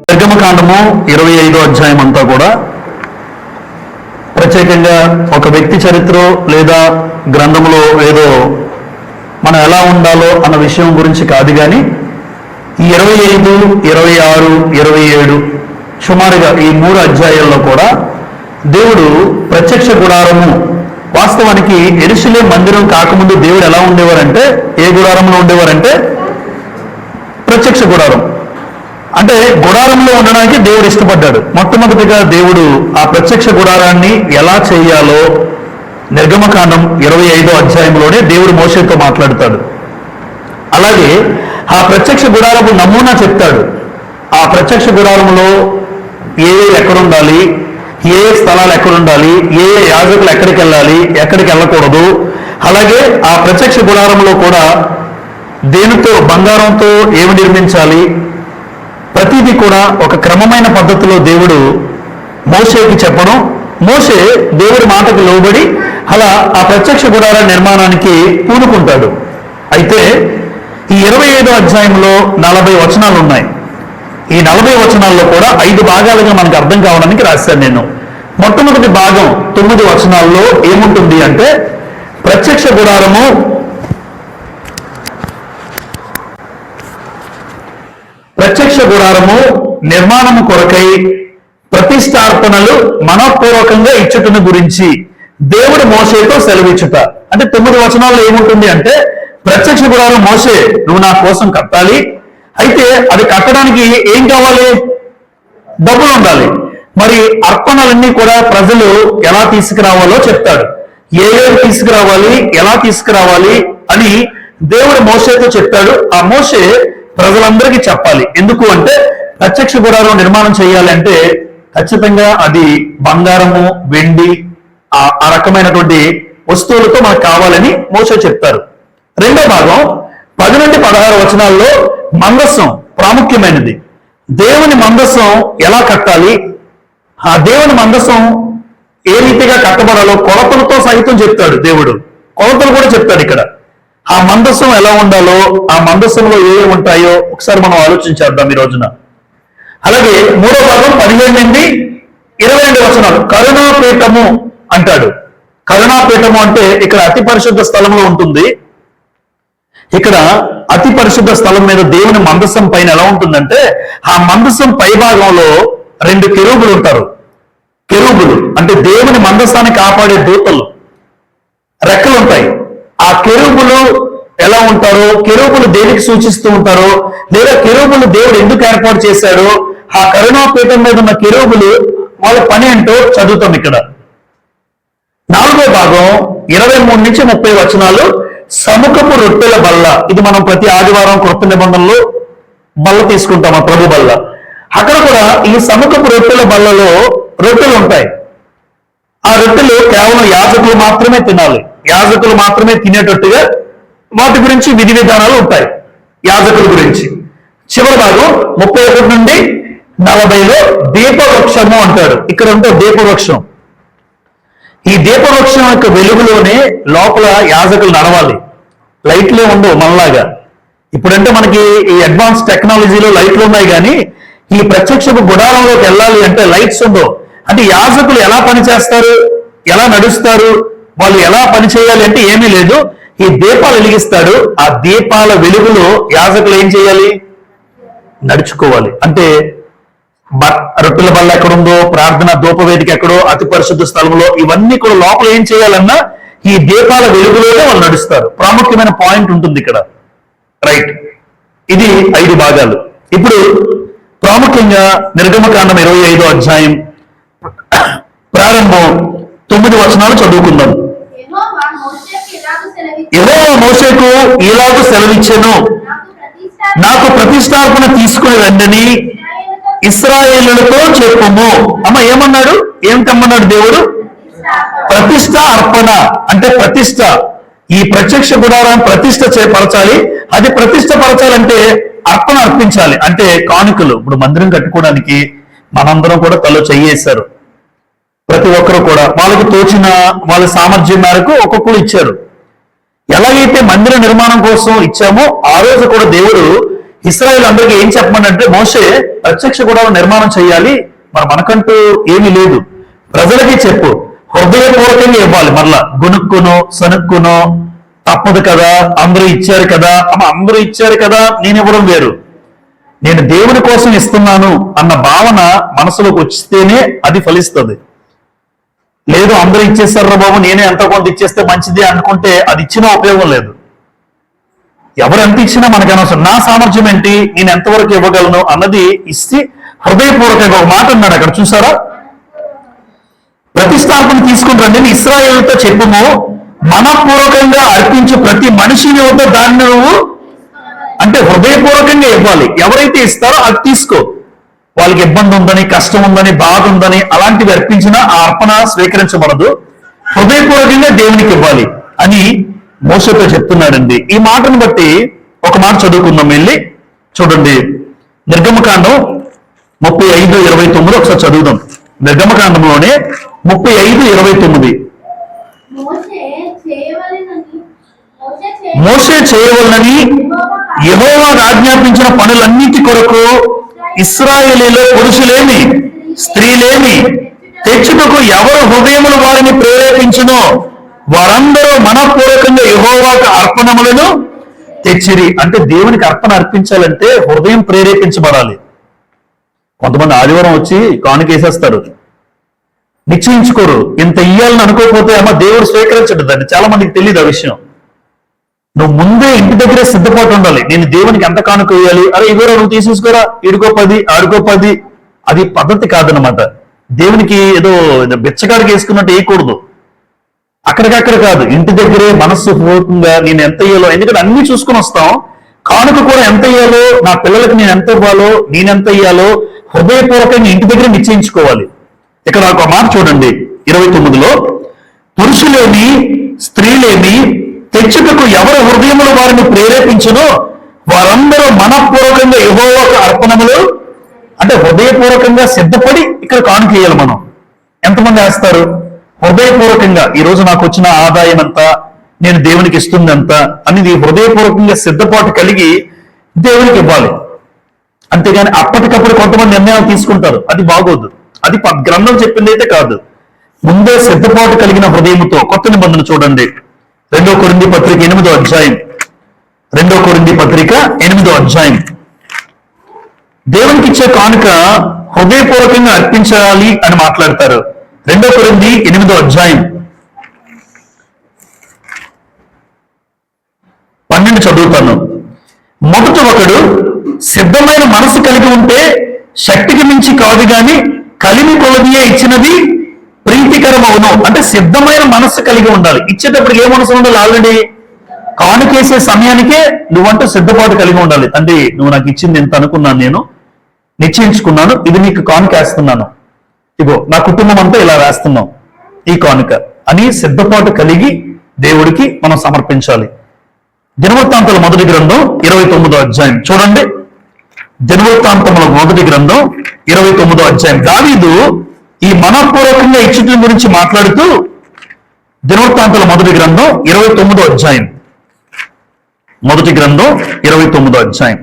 నిర్గమకాండము 25వ అధ్యాయం అంతా కూడా ప్రత్యేకంగా ఒక వ్యక్తి చరిత్ర లేదా గ్రంథంలో ఏదో మనం ఎలా ఉండాలో అన్న విషయం గురించి కాదు, కానీ ఈ 25, 26, 27 సుమారుగా ఈ 3 అధ్యాయాల్లో కూడా దేవుడు ప్రత్యక్ష గుడారము, వాస్తవానికి యెరూషలేము మందిరం కాకముందు దేవుడు ఎలా ఉండేవారంటే, ఏ గుడారంలో ఉండేవారంటే ప్రత్యక్ష గుడారం. అంటే గుడారంలో ఉండడానికి దేవుడు ఇష్టపడ్డాడు. మొట్టమొదటిగా దేవుడు ఆ ప్రత్యక్ష గుడారాన్ని ఎలా చేయాలో నిర్గమకాండం 25వ అధ్యాయంలోనే దేవుడు మోషేతో మాట్లాడతాడు. అలాగే ఆ ప్రత్యక్ష గుడారము నమూనా చెప్తాడు. ఆ ప్రత్యక్ష గుడారంలో ఏ ఎక్కడ ఉండాలి, ఏ స్థలాలు ఎక్కడ ఉండాలి, ఏ యాజకులు ఎక్కడికి వెళ్ళాలి, ఎక్కడికి వెళ్ళకూడదు. అలాగే ఆ ప్రత్యక్ష గుడారంలో కూడా దేనితో, బంగారంతో ఏమి నిర్మించాలి, ప్రతిదీ కూడా ఒక క్రమమైన పద్ధతిలో దేవుడు మోషేకి చెప్పడం, మోషే దేవుడి మాటకు లోబడి అలా ఆ ప్రత్యక్ష గుడార నిర్మాణానికి పూనుకుంటాడు. అయితే ఈ 25వ అధ్యాయంలో 40 వచనాలు ఉన్నాయి. ఈ 40 వచనాల్లో కూడా 5 భాగాలుగా మనకు అర్థం కావడానికి రాశాను నేను. మొట్టమొదటి భాగం 9 వచనాల్లో ఏముంటుంది అంటే, ప్రత్యక్ష గుడారము నిర్మాణము కొరకై ప్రతిష్టార్పణలు మనఃపూర్వకంగా ఇచ్చుటను గురించి దేవుడు మోషేతో సెలవిచ్చుట. అంటే 9 వచనాల్లో ఏముంటుంది అంటే, ప్రత్యక్ష గుడారం మోషే నువ్వు నా కోసం కట్టాలి, అయితే అది కట్టడానికి ఏం కావాలి, డబ్బులు ఉండాలి. మరి అర్పణలన్నీ కూడా ప్రజలు ఎలా తీసుకురావాలో చెప్తాడు. ఏవేవి తీసుకురావాలి, ఎలా తీసుకురావాలి అని దేవుడు మోషేతో చెప్తాడు. ఆ మోషే ప్రజలందరికీ చెప్పాలి. ఎందుకు అంటే, ప్రత్యక్ష గుడారం నిర్మాణం చేయాలంటే ఖచ్చితంగా అది బంగారము, వెండి, ఆ రకమైనటువంటి వస్తువులతో మనకు కావాలని మోషే చెప్తారు. రెండో భాగం 10 నుండి 16 వచనాల్లో మందస్సం ప్రాముఖ్యమైనది. దేవుని మందస్సం ఎలా కట్టాలి, ఆ దేవుని మందస్సం ఏ రీతిగా కట్టబడాలో కొలతలతో సహితం చెప్తాడు దేవుడు. కొలతలు కూడా చెప్తాడు ఇక్కడ. ఆ మందస్సం ఎలా ఉండాలో, ఆ మందస్సంలో ఏవి ఉంటాయో ఒకసారి మనం ఆలోచించేద్దాం ఈ రోజున. అలాగే మూడో భాగం 17 నుండి 22 వచనాలు కరుణాపీఠము అంటాడు. కరుణాపీఠము అంటే ఇక్కడ అతి పరిశుద్ధ స్థలంలో ఉంటుంది. ఇక్కడ అతి పరిశుద్ధ స్థలం మీద దేవుని మందస్సం పైన ఎలా ఉంటుందంటే, ఆ మందస్సం పై భాగంలో 2 కెరూబులు ఉంటారు. కెరూబులు అంటే దేవుని మందస్సాన్ని కాపాడే దూతలు, రెక్కలు ఉంటాయి. ఆ కెరూబులు ఎలా ఉంటారో, కెరూబులు దేనికి సూచిస్తూ ఉంటారో, లేదా కెరూబులు దేవుడు ఎందుకు ఏర్పాటు చేశాడో, ఆ కరుణాపీఠం మీద ఉన్న కెరూబులు వాళ్ళ పని ఏంటో చదువుతాం ఇక్కడ. 4వ భాగం 23 నుంచి 30 వచనాలు సముఖపు రొట్టెల బల్ల. ఇది మనం ప్రతి ఆదివారం కొత్త నిబంధనలో బల్ల తీసుకుంటాం, ఆ ప్రభు బల్ల. అక్కడ కూడా ఈ సముఖపు రొట్టెల బల్లలో రొట్టెలు ఉంటాయి. ఆ రొట్టెలు కేవలం యాజకులు మాత్రమే తినాలి, యాజకులు మాత్రమే తినేటట్టుగా వాటి గురించి విధి విధానాలు ఉంటాయి యాజకుల గురించి. చివరి భాగం 31 నుండి 40లో దీపవృక్షము అంటాడు. ఇక్కడ ఉంటే దీపవృక్షం. ఈ దీపవృక్షం యొక్క వెలుగులోనే లోపల యాజకులు నడవాలి. లైట్లే ఉండవు మనలాగా. ఇప్పుడంటే మనకి ఈ అడ్వాన్స్ టెక్నాలజీలో లైట్లు ఉన్నాయి, కానీ ఈ ప్రత్యక్షపు గుడారంలోకి వెళ్ళాలి అంటే లైట్స్ ఉండవు. అంటే యాజకులు ఎలా పని చేస్తారు, ఎలా నడుస్తారు, వాళ్ళు ఎలా పని చేయాలి అంటే ఏమీ లేదు. ఈ దీపాలు వెలిగిస్తాడు. ఆ దీపాల వెలుగులో యాజకులు ఏం చేయాలి, నడుచుకోవాలి. అంటే రొట్టెల బల్ల ఎక్కడుందో, ప్రార్థన ధూపవేదిక ఎక్కడో, అతి పరిశుద్ధ స్థలంలో, ఇవన్నీ కూడా లోపల ఏం చేయాలన్నా ఈ దీపాల వెలుగులోనే వాళ్ళు నడుస్తారు. ప్రాముఖ్యమైన పాయింట్ ఉంటుంది ఇక్కడ. రైట్, ఇది 5 భాగాలు. ఇప్పుడు ప్రాముఖ్యంగా నిర్గమకాండం 25వ అధ్యాయం ప్రారంభం 9 వచనాలు చదువుకుందాం. యెహోవా మోషేకు ఇలాగూ సెలవిచ్చెను, నాకు ప్రతిష్టార్పణ తీసుకుని రండని ఇశ్రాయేలులతో చెప్పుము. అమ్మ ఏమన్నాడు, ఏం తెమ్మన్నాడు దేవుడు? ప్రతిష్ట అర్పణ అంటే ప్రతిష్ట. ఈ ప్రత్యక్ష గుడారం ప్రతిష్ట పరచాలి. అది ప్రతిష్ట పరచాలంటే అర్పణ అర్పించాలి, అంటే కానుకలు. ఇప్పుడు మందిరం కట్టుకోవడానికి మనందరం కూడా తల చెయ్యేశారు. ప్రతి ఒక్కరు కూడా వాళ్ళకు తోచిన వాళ్ళ సామర్థ్యం మేరకు ఒక్కొక్కరు ఇచ్చారు. ఎలాగైతే మందిర నిర్మాణం కోసం ఇచ్చామో ఆ రోజు కూడా దేవుడు ఇశ్రాయేలు అందరికీ ఏం చెప్పమనంటే, మోషే ప్రత్యక్ష గుడారం నిర్మాణం చేయాలి, మరి మనకంటూ ఏమీ లేదు, ప్రజలకి చెప్పు, హృదయపూర్వకంగా ఇవ్వాలి, మరలా గునుక్కునో సనుక్కునో తప్పదు కదా, అందరూ ఇచ్చారు కదా, అందరూ ఇచ్చారు కదా నేను ఇవ్వడం వేరు, నేను దేవుని కోసం ఇస్తున్నాను అన్న భావన మనసులోకి వచ్చితేనే అది ఫలిస్తుంది. లేదు అందరూ ఇచ్చేస్తారా బాబు, నేనే ఎంత కొంత ఇచ్చేస్తే మంచిది అనుకుంటే అది ఇచ్చినా ఉపయోగం లేదు. ఎవరు ఎంత ఇచ్చినా మనకు అనవసరం. నా సామర్థ్యం ఏంటి, నేను ఎంతవరకు ఇవ్వగలను అన్నది ఇస్తే హృదయపూర్వకంగా. ఒక మాట అన్నాడు అక్కడ, చూసారా, ప్రతిష్టాపన తీసుకుని రండి, ఇశ్రాయేలుతో చెప్పుము, మనపూర్వకంగా అర్పించు ప్రతి మనిషిని వద్ద దాన్ని నువ్వు అంటే హృదయపూర్వకంగా ఇవ్వాలి. ఎవరైతే ఇస్తారో అది తీసుకో. వాళ్ళకి ఇబ్బంది ఉందని, కష్టం ఉందని, బాధ ఉందని అలాంటివి అర్పించినా ఆ అర్పణ స్వీకరించబడదు. హృదయపూర్వకంగా దేవునికి ఇవ్వాలి అని మోషేతో చెప్తున్నాడండి. ఈ మాటను బట్టి ఒక మాట చదువుకుందాం వెళ్ళి. చూడండి, నిర్గమకాండం 35:29 ఒకసారి చదువుదాం. నిర్గమకాండంలోనే 35:29. మోషే చేయవలనని యెహోవా ఆజ్ఞాపించిన పనులన్నిటి కొరకు ఇశ్రాయేలీలో పురుషులేమి స్త్రీలేమి తెచ్చుటకు ఎవరు హృదయములు వారిని ప్రేరేపించునో వారందరూ మనపూర్వకంగా యెహోవాకు అర్పణములను తెచ్చిరి. అంటే దేవునికి అర్పణ అర్పించాలంటే హృదయం ప్రేరేపించబడాలి. కొంతమంది ఆదివారం వచ్చి కానుకేసేస్తారు, నిశ్చయించుకోరు. ఇంత ఇయ్యాలని అనుకోకపోతే అమ్మ దేవుడు స్వీకరించడు. దాన్ని చాలా మందికి తెలియదు ఆ విషయం. నువ్వు ముందే ఇంటి దగ్గరే సిద్ధపాటు ఉండాలి. నేను దేవునికి ఎంత కానుక వేయాలి, అరే ఇవరో నువ్వు తీసేసుకోరా, ఇడుకో 10 ఆడుకో 10, అది పద్ధతి కాదనమాట. దేవునికి ఏదో బిచ్చగాడికి వేసుకున్నట్టు వేయకూడదు. అక్కడికక్కడ కాదు, ఇంటి దగ్గరే మనస్సు పూర్వకంగా నేను ఎంత ఇయ్యాలో, ఎందుకంటే అన్ని చూసుకుని వస్తాం. కానుక కూడా ఎంత ఇయ్యాలో, నా పిల్లలకి నేను ఎంత ఇవ్వాలో, నేనెంత ఇయ్యాలో హృదయపూర్వకంగా ఇంటి దగ్గర నిశ్చయించుకోవాలి. ఇక్కడ ఒక మాట చూడండి 29లో, పురుషులేమి స్త్రీలేమి తెచ్చుటకు ఎవరు హృదయములు వారిని ప్రేరేపించునో వారందరూ మనపూర్వకంగా యెహోవాకు అర్పణములు అంటే హృదయపూర్వకంగా సిద్ధపడి ఇక్కడ కానుకేయాలి. మనం ఎంతమంది వేస్తారు హృదయపూర్వకంగా? ఈ రోజు నాకు వచ్చిన ఆదాయం ఎంత, నేను దేవునికి ఇస్తుంది ఎంత అనేది హృదయపూర్వకంగా సిద్ధపాటు కలిగి దేవునికి ఇవ్వాలి. అంతేగాని అప్పటికప్పుడు కొంతమంది నిర్ణయాలు తీసుకుంటారు, అది బాగోదు. అది గ్రంథం చెప్పింది అయితే కాదు. ముందే సిద్ధపాటు కలిగిన హృదయంతో. కొత్త నిబంధన చూడండి, 2 కొరింథీ పత్రిక 8వ అధ్యాయం. 2 కొరింథీ పత్రిక 8వ అధ్యాయం. దేవునికి ఇచ్చే కానుక హృదయపూర్వకంగా అర్పించాలి అని మాట్లాడతారు. 2 కొరింథీ 8వ అధ్యాయం 12 చదువుతాను. మొదట ఒకడు సిద్ధమైన మనసు కలిగి ఉంటే శక్తికి మించి కాదు గాని కలిమి కొలదియే ఇచ్చినది ప్రీతికరమవును. అంటే సిద్ధమైన మనస్సు కలిగి ఉండాలి. ఇచ్చేటప్పుడు ఏ మనసు ఉండాలి? ఆల్రెడీ కానుకేసే సమయానికే నువ్వంటూ సిద్ధపాటు కలిగి ఉండాలి. అంటే నువ్వు నాకు ఇచ్చింది ఎంత అనుకున్నాను, నేను నిశ్చయించుకున్నాను, ఇది నీకు కానుకేస్తున్నాను, ఇగో నా కుటుంబం అంతా ఇలా వేస్తున్నాం ఈ కానుక అని సిద్ధపాటు కలిగి దేవుడికి మనం సమర్పించాలి. దినవృత్తాంతముల మొదటి గ్రంథం 29వ అధ్యాయం చూడండి. దినవృత్తాంతముల మొదటి గ్రంథం 29వ అధ్యాయం. దావీదు ఈ మనపూర్వకంగా ఇచ్చటం గురించి మాట్లాడుతూ దినవృత్తాంతముల మొదటి గ్రంథం 29వ అధ్యాయం. మొదటి గ్రంథం 29వ అధ్యాయం.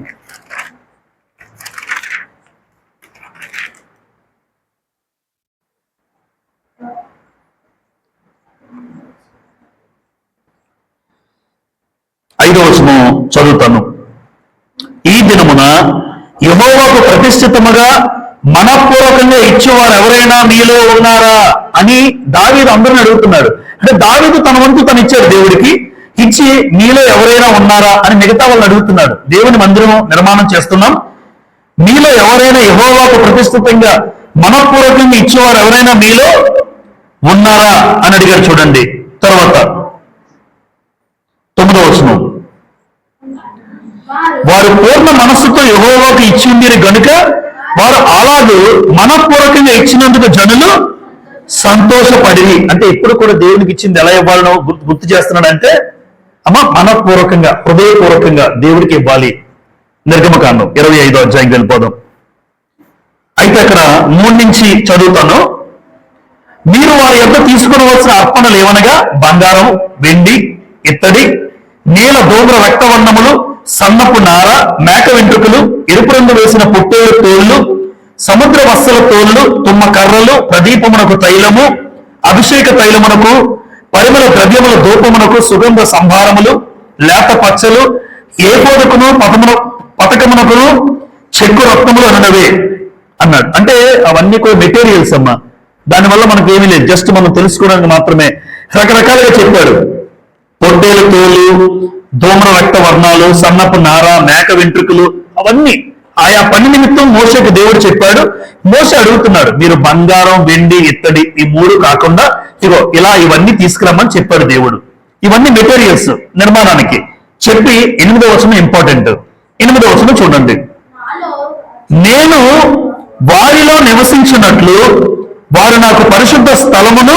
ఐదవ వచనం చదువుతాను. ఈ దినమున యెహోవాకు ప్రతిష్ఠితముగా మనపూర్వకంగా ఇచ్చేవారు ఎవరైనా మీలో ఉన్నారా అని దావీదు అందరిని అడుగుతున్నాడు. అంటే దావీదు తన వంతు తను ఇచ్చాడు దేవుడికి, ఇచ్చి మీలో ఎవరైనా ఉన్నారా అని మిగతా వాళ్ళని అడుగుతున్నాడు. దేవుని మందిరం నిర్మాణం చేస్తున్నాం, మీలో ఎవరైనా యెహోవాకు ప్రతిష్ఠితంగా మనపూర్వకంగా ఇచ్చేవారు ఎవరైనా మీలో ఉన్నారా అని అడిగారు. చూడండి తర్వాత 9వ వచనం. వారు పూర్ణ మనస్సుతో యెహోవాకు ఇచ్చింది గనుక వారు అలాగే మనపూర్వకంగా ఇచ్చినందుకు జనులు సంతోషపడి. అంటే ఇప్పుడు కూడా దేవునికి ఇచ్చింది ఎలా ఇవ్వాలనో గుర్తు చేస్తున్నాడంటే, మనపూర్వకంగా హృదయపూర్వకంగా దేవుడికి ఇవ్వాలి. నిర్గమకాండం 25వ అధ్యాయంకి వెళ్ళిపోదాం. అయితే అక్కడ 3 నుంచి చదువుతాను. మీరు వారి యొక్క తీసుకునవలసిన అర్పణలు ఏమనగా బంగారం, వెండి, ఇత్తడి, నీల, దోగుల, రక్తవర్ణములు, సన్నపు నార, మేక వెంట్రుకలు, ఎరుపు రంగు వేసిన పొట్టేలు తోళ్లు, సముద్ర వత్సల తోళ్లు, తుమ్మ కర్రలు, ప్రదీపమునకు తైలము, అభిషేక తైలమునకు, పరిమళ ద్రవ్యముల ధూపమునకు, సుగంధ సంభారములు, లేత పచ్చలు, ఏపోదకును పతకమునకును చెక్కు రత్నములు అనడవే అన్నాడు. అంటే అవన్నీ కూడా మెటీరియల్స్ అమ్మా, దానివల్ల మనకు ఏమీ లేదు, జస్ట్ మనం తెలుసుకోవడానికి మాత్రమే. రకరకాలుగా చెప్పాడు. పొట్టేలు తోలు, ధూమ్ర రక్త వర్ణాలు, సన్నపు నార, మేక వెంట్రుకలు, అవన్నీ ఆయా పని నిమిత్తం మోషేకు దేవుడు చెప్పాడు. మోషే అడుగుతున్నాడు, మీరు బంగారం, వెండి, ఇత్తడి ఈ మూడు కాకుండా ఇగో ఇలా ఇవన్నీ తీసుకురమ్మని చెప్పాడు దేవుడు. ఇవన్నీ మెటీరియల్స్ నిర్మాణానికి చెప్పి 8వ వచనం ఇంపార్టెంట్. 8వ వచనం చూడండి. నేను వారిలో నివసించినట్లు వారు నాకు పరిశుద్ధ స్థలమును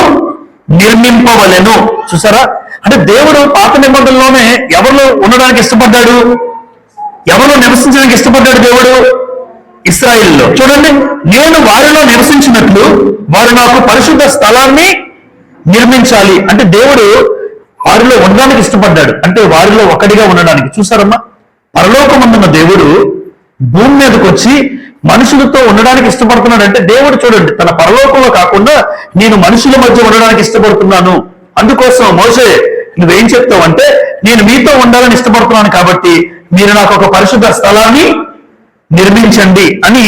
నిర్మింపవలెను. చూసారా? అంటే దేవుడు పాత నిబంధనలోనే ఎవరిలో ఉండడానికి ఇష్టపడ్డాడు, ఎవరిలో నివసించడానికి ఇష్టపడ్డాడు దేవుడు? ఇశ్రాయేలులో. చూడండి, నేను వారిలో నివసించినట్లు వారు నాకు పరిశుద్ధ స్థలాన్ని నిర్మించాలి. అంటే దేవుడు వారిలో ఉండడానికి ఇష్టపడ్డాడు, అంటే వారిలో ఒకటిగా ఉండడానికి. చూసారమ్మా, పరలోకమందున్న దేవుడు భూమి మీదకి వచ్చి మనుషులతో ఉండడానికి ఇష్టపడుతున్నాడు. అంటే దేవుడు చూడండి, తన పరలోకంలో కాకుండా నేను మనుషుల మధ్య ఉండడానికి ఇష్టపడుతున్నాను. అందుకోసం మోషే నువ్వేం చెప్తావు అంటే, నేను మీతో ఉండాలని ఇష్టపడుతున్నాను కాబట్టి మీరు నాకు ఒక పరిశుద్ధ స్థలాన్ని నిర్మించండి అని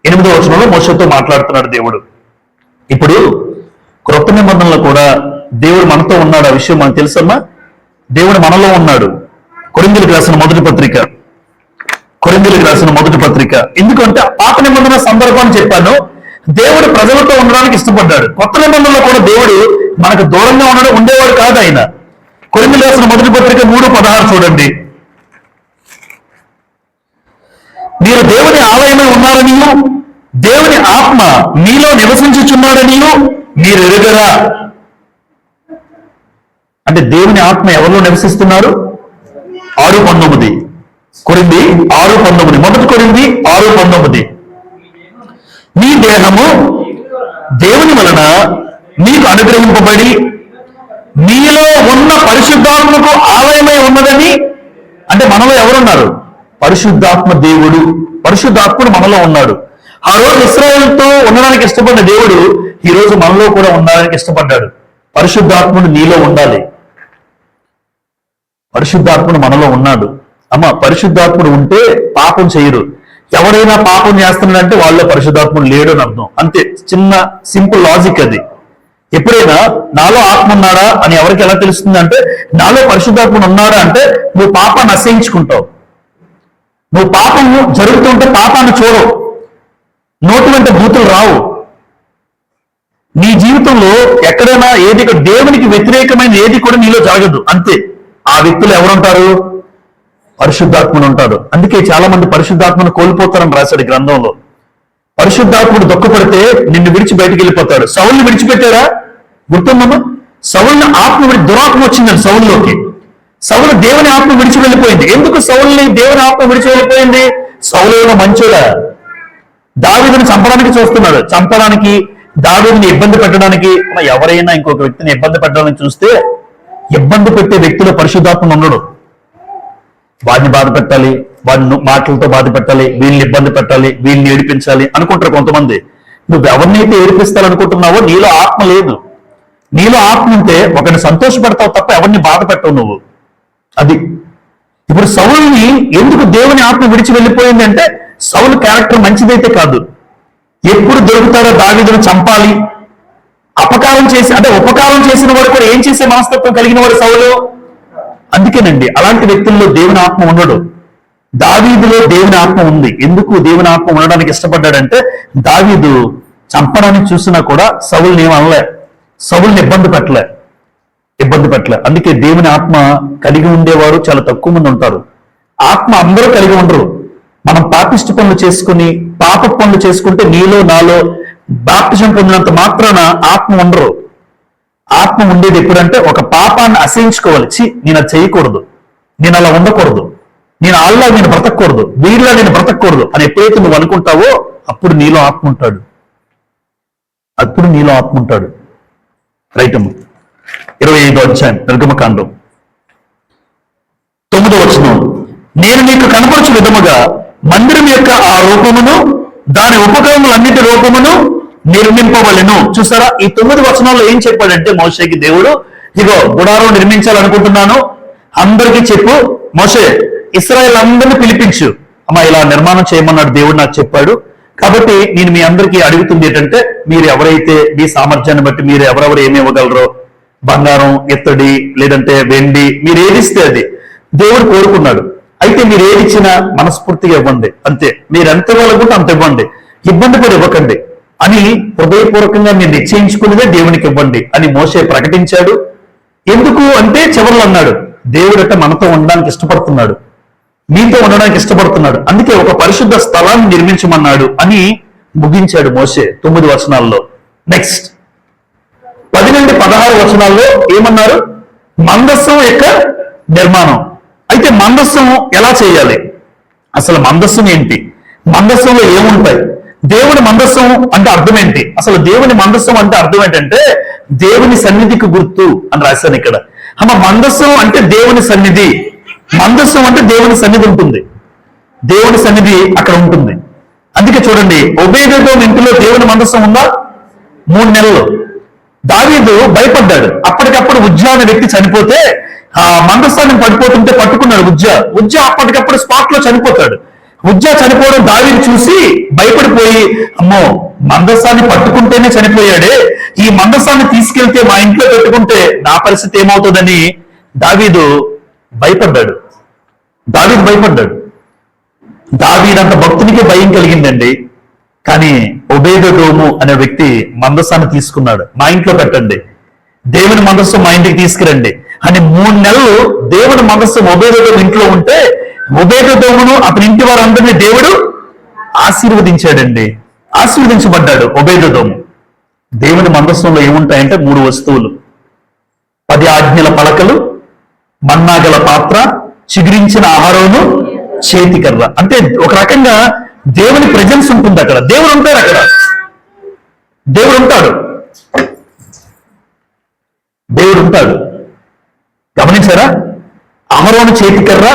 8వ వచనంలో మోషేతో మాట్లాడుతున్నాడు దేవుడు. ఇప్పుడు క్రొత్త నిబంధనలో కూడా దేవుడు మనతో ఉన్నాడు. ఆ విషయం మనకు తెలుసమ్మా. దేవుడు మనలో ఉన్నాడు. కొరింథీయులకు రాసిన మొదటి పత్రిక. ఎందుకంటే పాత నిబంధన సందర్భాన్ని చెప్పాను. దేవుడు ప్రజలతో ఉండడానికి ఇష్టపడ్డాడు. కొత్త నిబంధనలో కూడా దేవుడు మనకు దూరంగా ఉండేవాడు కాదు ఆయన. కొరింథీయులకు రాసిన మొదటి పత్రిక 3:16 చూడండి. మీరు దేవుని ఆలయమై ఉన్నారనియు దేవుని ఆత్మ మీలో నివసించుచున్నాడనియు మీరు ఎరుగరా. అంటే దేవుని ఆత్మ ఎవరిలో నివసిస్తున్నారు? 6:19 కొరింథీ 6:19 మొదటి కొరింథీ 6:19 మీ దేహము దేవుని వలన మీకు అనుగ్రహింపబడి మీలో ఉన్న పరిశుద్ధాత్మకు ఆలయమై ఉన్నదని. అంటే మనలో ఎవరున్నారు? పరిశుద్ధాత్మ దేవుడు. పరిశుద్ధాత్ముడు మనలో ఉన్నాడు. ఆ రోజు ఇశ్రాయేలుతో ఉండడానికి ఇష్టపడిన దేవుడు ఈ రోజు మనలో కూడా ఉండడానికి ఇష్టపడ్డాడు. పరిశుద్ధాత్ముడు నీలో ఉండాలి. పరిశుద్ధాత్ముడు మనలో ఉన్నాడు. అమ్మ, పరిశుద్ధాత్ముడు ఉంటే పాపం చేయరు. ఎవరైనా పాపం చేస్తున్నాడంటే వాళ్ళలో పరిశుద్ధాత్ముడు లేడు అని అర్థం. అంతే, చిన్న సింపుల్ లాజిక్ అది. ఎప్పుడైనా నాలో ఆత్మ ఉన్నాడా అని ఎవరికి ఎలా తెలుస్తుంది అంటే, నాలో పరిశుద్ధాత్ముడు ఉన్నాడా అంటే నువ్వు పాపాన్ని అసహించుకుంటావు. నువ్వు పాపము జరుగుతుంటే పాపాన్ని చూడవు, నోటి వెంట బూతులు రావు. నీ జీవితంలో ఎక్కడైనా ఏది దేవునికి వ్యతిరేకమైన ఏది కూడా నీలో జరగదు. అంతే. ఆ వ్యక్తులు ఎవరుంటారు? పరిశుద్ధాత్ముడు ఉంటాడు. అందుకే చాలా మంది పరిశుద్ధాత్మను కోల్పోతారని రాశాడు గ్రంథంలో. పరిశుద్ధాత్ముడు దుఃఖపడితే నిన్ను విడిచి బయటికి వెళ్ళిపోతాడు. సౌల్ని విడిచిపెట్టారా? గుర్తుందమ్మా, సౌల్ని దురాత్మ వచ్చిందని సౌల్లోకి. సౌలు దేవుని ఆత్మ విడిచి వెళ్ళిపోయింది. ఎందుకు సౌల్ని దేవుని ఆత్మ విడిచి వెళ్ళిపోయింది? సౌలు మంచోడా? దావీదుని చంపడానికి చూస్తున్నాడు. చంపడానికి, దావీదుని ఇబ్బంది పెట్టడానికి. ఎవరైనా ఇంకొక వ్యక్తిని ఇబ్బంది పెట్టడానికి చూస్తే ఇబ్బంది పెట్టే వ్యక్తిలో పరిశుద్ధాత్మ ఉండడు. వాడిని బాధ పెట్టాలి, వాడిని మాటలతో బాధ పెట్టాలి, వీళ్ళని ఇబ్బంది పెట్టాలి, వీళ్ళని ఏడిపించాలి అనుకుంటారు కొంతమంది. నువ్వు ఎవరినైతే ఏడిపిస్తాలనుకుంటున్నావో నీలో ఆత్మ లేదు. నీలో ఆత్మ ఉంటే ఒకరిని సంతోషపెడతావు తప్ప ఎవరిని బాధ పెట్టవు నువ్వు. అది ఇప్పుడు సౌలుని ఎందుకు దేవుని ఆత్మ విడిచి వెళ్ళిపోయింది అంటే, సౌలు క్యారెక్టర్ మంచిదైతే కాదు. ఎప్పుడు దొరుకుతారో దావీదును చంపాలి, అపకారం చేసి, అంటే ఉపకారం చేసిన వాడు కూడా ఏం చేసే మనస్తత్వం కలిగిన వాడు సౌలు. అందుకేనండి అలాంటి వ్యక్తుల్లో దేవుని ఆత్మ ఉండడు. దావీదులో దేవుని ఆత్మ ఉంది. ఎందుకు దేవుని ఆత్మ ఉండడానికి ఇష్టపడ్డాడంటే, దావీదు చంపడానికి చూసినా కూడా సౌలుని ఏమనలే, సౌలుని ఇబ్బంది పెట్టలే. అందుకే దేవుని ఆత్మ కలిగి ఉండేవారు చాలా తక్కువ మంది ఉంటారు. ఆత్మ అందరూ కలిగి ఉండరు. మనం పాపిష్టి పనులు చేసుకుని పాప పనులు చేసుకుంటే నీలో నాలో బాప్టిజం పొందినంత మాత్రాన ఆత్మ ఉండరు. ఆత్మ ఉండేది ఎప్పుడంటే ఒక పాపాన్ని అసహించుకోవాలి. నేను అది చేయకూడదు, నేను అలా ఉండకూడదు, నేను అల్లా నేను బ్రతకూడదు, వీళ్ళ నేను బ్రతకూడదు అని ఎప్పుడైతే నువ్వు అనుకుంటావో అప్పుడు నీలో ఆత్మ ఉంటాడు. రైట్ అమ్మ. 25వ అధ్యాయం నిర్గమకాండం 9వ వచనం. నేను నీకు కనపరచు విధముగా మందిరం యొక్క ఆ రూపమును దాని ఉపకరణములన్నిటి రూపమును నిర్మింపవలెను. చూసారా, ఈ 9 వచనాల్లో ఏం చెప్పాడంటే మోషేకి దేవుడు, ఇగో గుడారం నిర్మించాలనుకుంటున్నాను, అందరికీ చెప్పు, మోషే ఇశ్రాయేల్ అందరినీ పిలిపించు, అమ్మా ఇలా నిర్మాణం చేయమన్నాడు దేవుడు నాకు చెప్పాడు. కాబట్టి నేను మీ అందరికీ అడుగుతుంది ఏంటంటే, మీరు ఎవరైతే మీ సామర్థ్యాన్ని బట్టి మీరు ఎవరెవరు ఏమి ఇవ్వగలరో, బంగారం, ఇత్తడి, లేదంటే వెండి, మీరు ఏది ఇస్తే అది దేవుడు కోరుకున్నాడు. అయితే మీరు ఏది ఇచ్చినా మనస్ఫూర్తిగా ఇవ్వండి, అంతే. మీరు ఎంత ఇవ్వాలనుకుంటే అంత ఇవ్వండి, ఇబ్బంది కూడా ఇవ్వకండి అని హృదయపూర్వకంగా మీరు నిశ్చయించుకున్నదే దేవునికి ఇవ్వండి అని మోషే ప్రకటించాడు. ఎందుకు అంటే చివరిలో అన్నాడు, దేవుడట మనతో ఉండడానికి ఇష్టపడుతున్నాడు, మీతో ఉండడానికి ఇష్టపడుతున్నాడు, అందుకే ఒక పరిశుద్ధ స్థలాన్ని నిర్మించమన్నాడు అని ముగించాడు మోషే 9 వచనాల్లో. నెక్స్ట్ 10 నుండి 16 వచనాల్లో ఏమన్నారు? మందస్సం యొక్క నిర్మాణం. అయితే మందస్సం ఎలా చేయాలి, అసలు మందస్సం ఏంటి, మందస్సంలో ఏముంటాయి, దేవుని మందస్సం అంటే అర్థం ఏంటి, అసలు దేవుని మందస్సం అంటే అర్థం ఏంటంటే దేవుని సన్నిధికి గుర్తు అని రాశాను ఇక్కడ. అమ్మ మందస్సం అంటే దేవుని సన్నిధి, మందస్సం అంటే దేవుని సన్నిధి ఉంటుంది, దేవుని సన్నిధి అక్కడ ఉంటుంది. అందుకే చూడండి, ఒబేదెదోము ఇంటిలో దేవుని మందస్సం ఉందా? 3 నెలలు. దావీదు భయపడ్డాడు, అప్పటికప్పుడు ఉజ్జా అనే వ్యక్తి చనిపోతే ఆ మందస్సాన్ని పడిపోతుంటే పట్టుకున్నాడు ఉజ్జా అప్పటికప్పుడు స్పాట్ లో చనిపోతాడు. ఉజ్జా చనిపోవడం దావీదు చూసి భయపడిపోయి, అమ్మో మందస్సాన్ని పట్టుకుంటేనే చనిపోయాడే, ఈ మందస్సాన్ని తీసుకెళ్తే మా ఇంట్లో పెట్టుకుంటే నా పరిస్థితి ఏమవుతుందని దావీదు భయపడ్డాడు. దావీదంత భక్తునికి భయం కలిగిందండి. కానీ ఒబేదెదోము అనే వ్యక్తి మందస్సాన్ని తీసుకున్నాడు, మా ఇంట్లో పెట్టండి, దేవుని మందస్సు మా ఇంటికి తీసుకురండి అని 3 నెలలు దేవుని మందస్సు ఒబేదెదోము ఇంట్లో ఉంటే ఒబేదెదోమును అతని ఇంటి వారందరినీ దేవుడు ఆశీర్వదించాడండి, ఆశీర్వదించబడ్డాడు ఒబేదెదోము. దేవుని మందస్సులో ఏముంటాయంటే 3 వస్తువులు: 10 ఆజ్ఞల పలకలు, మన్నాగల పాత్ర, చిగురించిన ఆహారమును, చేతికర్ర. అంటే ఒక రకంగా దేవుని ప్రెజెన్స్ ఉంటుంది అక్కడ, దేవుడు ఉంటాడు అక్కడ, దేవుడు ఉంటాడు. గమనించారా? అహరోను చేతికర్ర,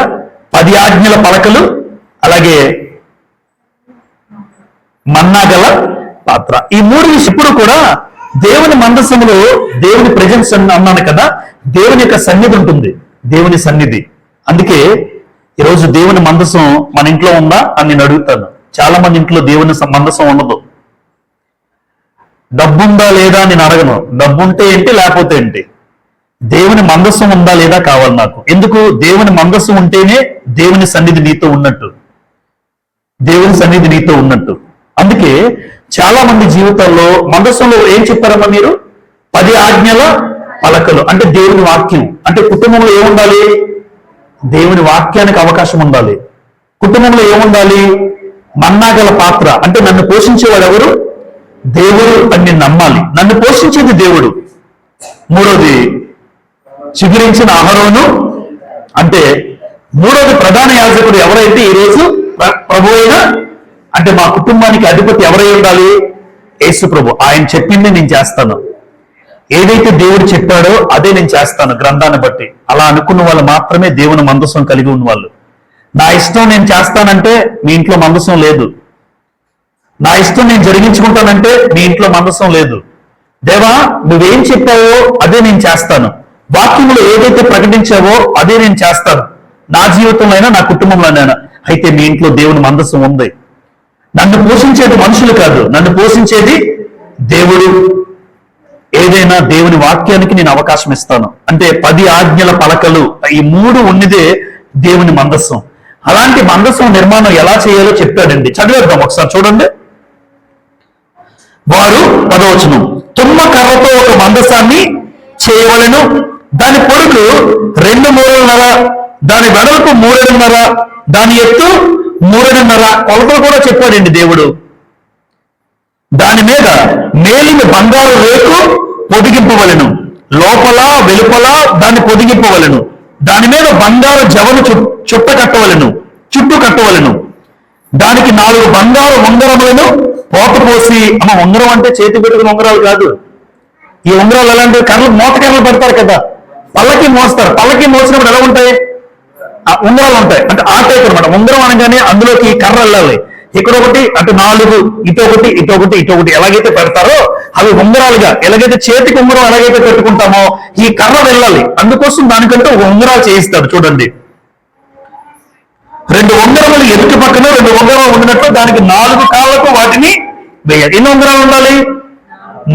10 ఆజ్ఞల పలకలు, అలాగే మన్నాగల పాత్ర. ఈ 3 ఇప్పుడు కూడా దేవుని మందస్సములో దేవుని ప్రెజెన్స్ అన్నాను కదా, దేవుని యొక్క సన్నిధి ఉంటుంది, దేవుని సన్నిధి. అందుకే ఈరోజు దేవుని మందసం మన ఇంట్లో ఉందా అని నేను అడుగుతాను. చాలా మంది ఇంట్లో దేవుని మందసం ఉండదు. డబ్బుందా లేదా అని నేను అడగను, డబ్బుంటే ఏంటి లేకపోతే ఏంటి, దేవుని మందస్సం ఉందా లేదా కావాలి నాకు. ఎందుకు? దేవుని మందస్సం ఉంటేనే దేవుని సన్నిధి నీతో ఉన్నట్టు, దేవుని సన్నిధి నీతో ఉన్నట్టు. అందుకే చాలా మంది జీవితాల్లో మందస్సంలో ఏం చెప్పారమ్మా మీరు? 10 ఆజ్ఞల పలకలు అంటే దేవుని వాక్యం. అంటే కుటుంబంలో ఏముండాలి? దేవుని వాక్యానికి అవకాశం ఉండాలి. కుటుంబంలో ఏముండాలి? మన్నాగల పాత్ర అంటే నన్ను పోషించేవాడు ఎవరు? దేవుడు అని నేను నమ్మాలి, నన్ను పోషించేది దేవుడు. 3వది చిగురించిన ఆహారమును, అంటే 3వది ప్రధాన యాజకుడు ఎవరైతే ఈరోజు ప్రభు అయినా అంటే మా కుటుంబానికి అధిపతి ఎవరై ఉండాలి? యేసు ప్రభు. ఆయన చెప్పింది నేను చేస్తాను, ఏదైతే దేవుడు చెప్పాడో అదే నేను చేస్తాను గ్రంథాన్ని బట్టి. అలా అనుకున్న వాళ్ళు మాత్రమే దేవుని మందస్సం కలిగి ఉన్న వాళ్ళు. నా ఇష్టం నేను చేస్తానంటే మీ ఇంట్లో మందస్సం లేదు, నా ఇష్టం నేను జరిగించుకుంటానంటే మీ ఇంట్లో మందస్సం లేదు. దేవా నువ్వేం చెప్పావో అదే నేను చేస్తాను, వాక్యంలో ఏదైతే ప్రకటించావో అదే నేను చేస్తాను, నా జీవితంలో అయినా నా కుటుంబంలోనైనా. అయితే మీ ఇంట్లో దేవుని మందస్సం ఉంది. నన్ను పోషించేది మనుషులు కాదు, నన్ను పోషించేది దేవుడు. ఏదైనా దేవుని వాక్యానికి నేను అవకాశం ఇస్తాను. అంటే 10 ఆజ్ఞల పలకలు, ఈ 3 ఉన్నదే దేవుని మందస్సం. అలాంటి మందస్సం నిర్మాణం ఎలా చేయాలో చెప్పాడండి. చదివేద్దాం ఒకసారి చూడండి. వారు 10వ వచనం, తుమ్మ కర్రతో ఒక మందసాన్ని చేయవలెను, దాని పొడుగు 2 మూరలున్నర, దాని వెడల్పు 3.5, దాని ఎత్తు 3.5. కొలతలు కూడా చెప్పాడండి దేవుడు. దాని మీద మేలిన బంగారు రేకు పొదిగింపవలెను, లోపల వెలుపల దాన్ని పొదిగింపవలెను. దాని మీద బంగారు జవను చుట్టూ కట్టవలెను. దానికి 4 బంగారు ఉంగరములను పోత పోసి, అమ్మ ఉంగరం అంటే చేతి పెట్టుకున్న ఉంగరాలు కాదు, ఈ ఉంగరాలు ఎలాంటివి? మోత కర్రలు పెడతారు కదా, పల్లకి మోస్తారు. పల్లకి మోసినప్పుడు ఎలా ఉంటాయి? ఉంగరాలు ఉంటాయి. అంటే ఆ టైప్ అనగానే అందులోకి కర్ర వెళ్ళాలి. ఇక్కడ ఒకటి, అటు 4, ఇటొకటి ఇటొకటి ఇటొకటి ఎలాగైతే పెడతారో అవి ఉంగరాలుగా, ఎలాగైతే చేతికి ఉంగరం ఎలాగైతే పెట్టుకుంటామో ఈ కర్ర వెళ్ళాలి. అందుకోసం దానికంటే ఒక ఉంగరాలు చేయిస్తాడు. చూడండి, 2 ఉంగరములు ఎదుటి పక్కన 2 ఉంగరాలు ఉండినట్లు దానికి 4 కాళ్ళకు వాటిని వేయాలి. ఎన్ని ఉంగరాలు ఉండాలి?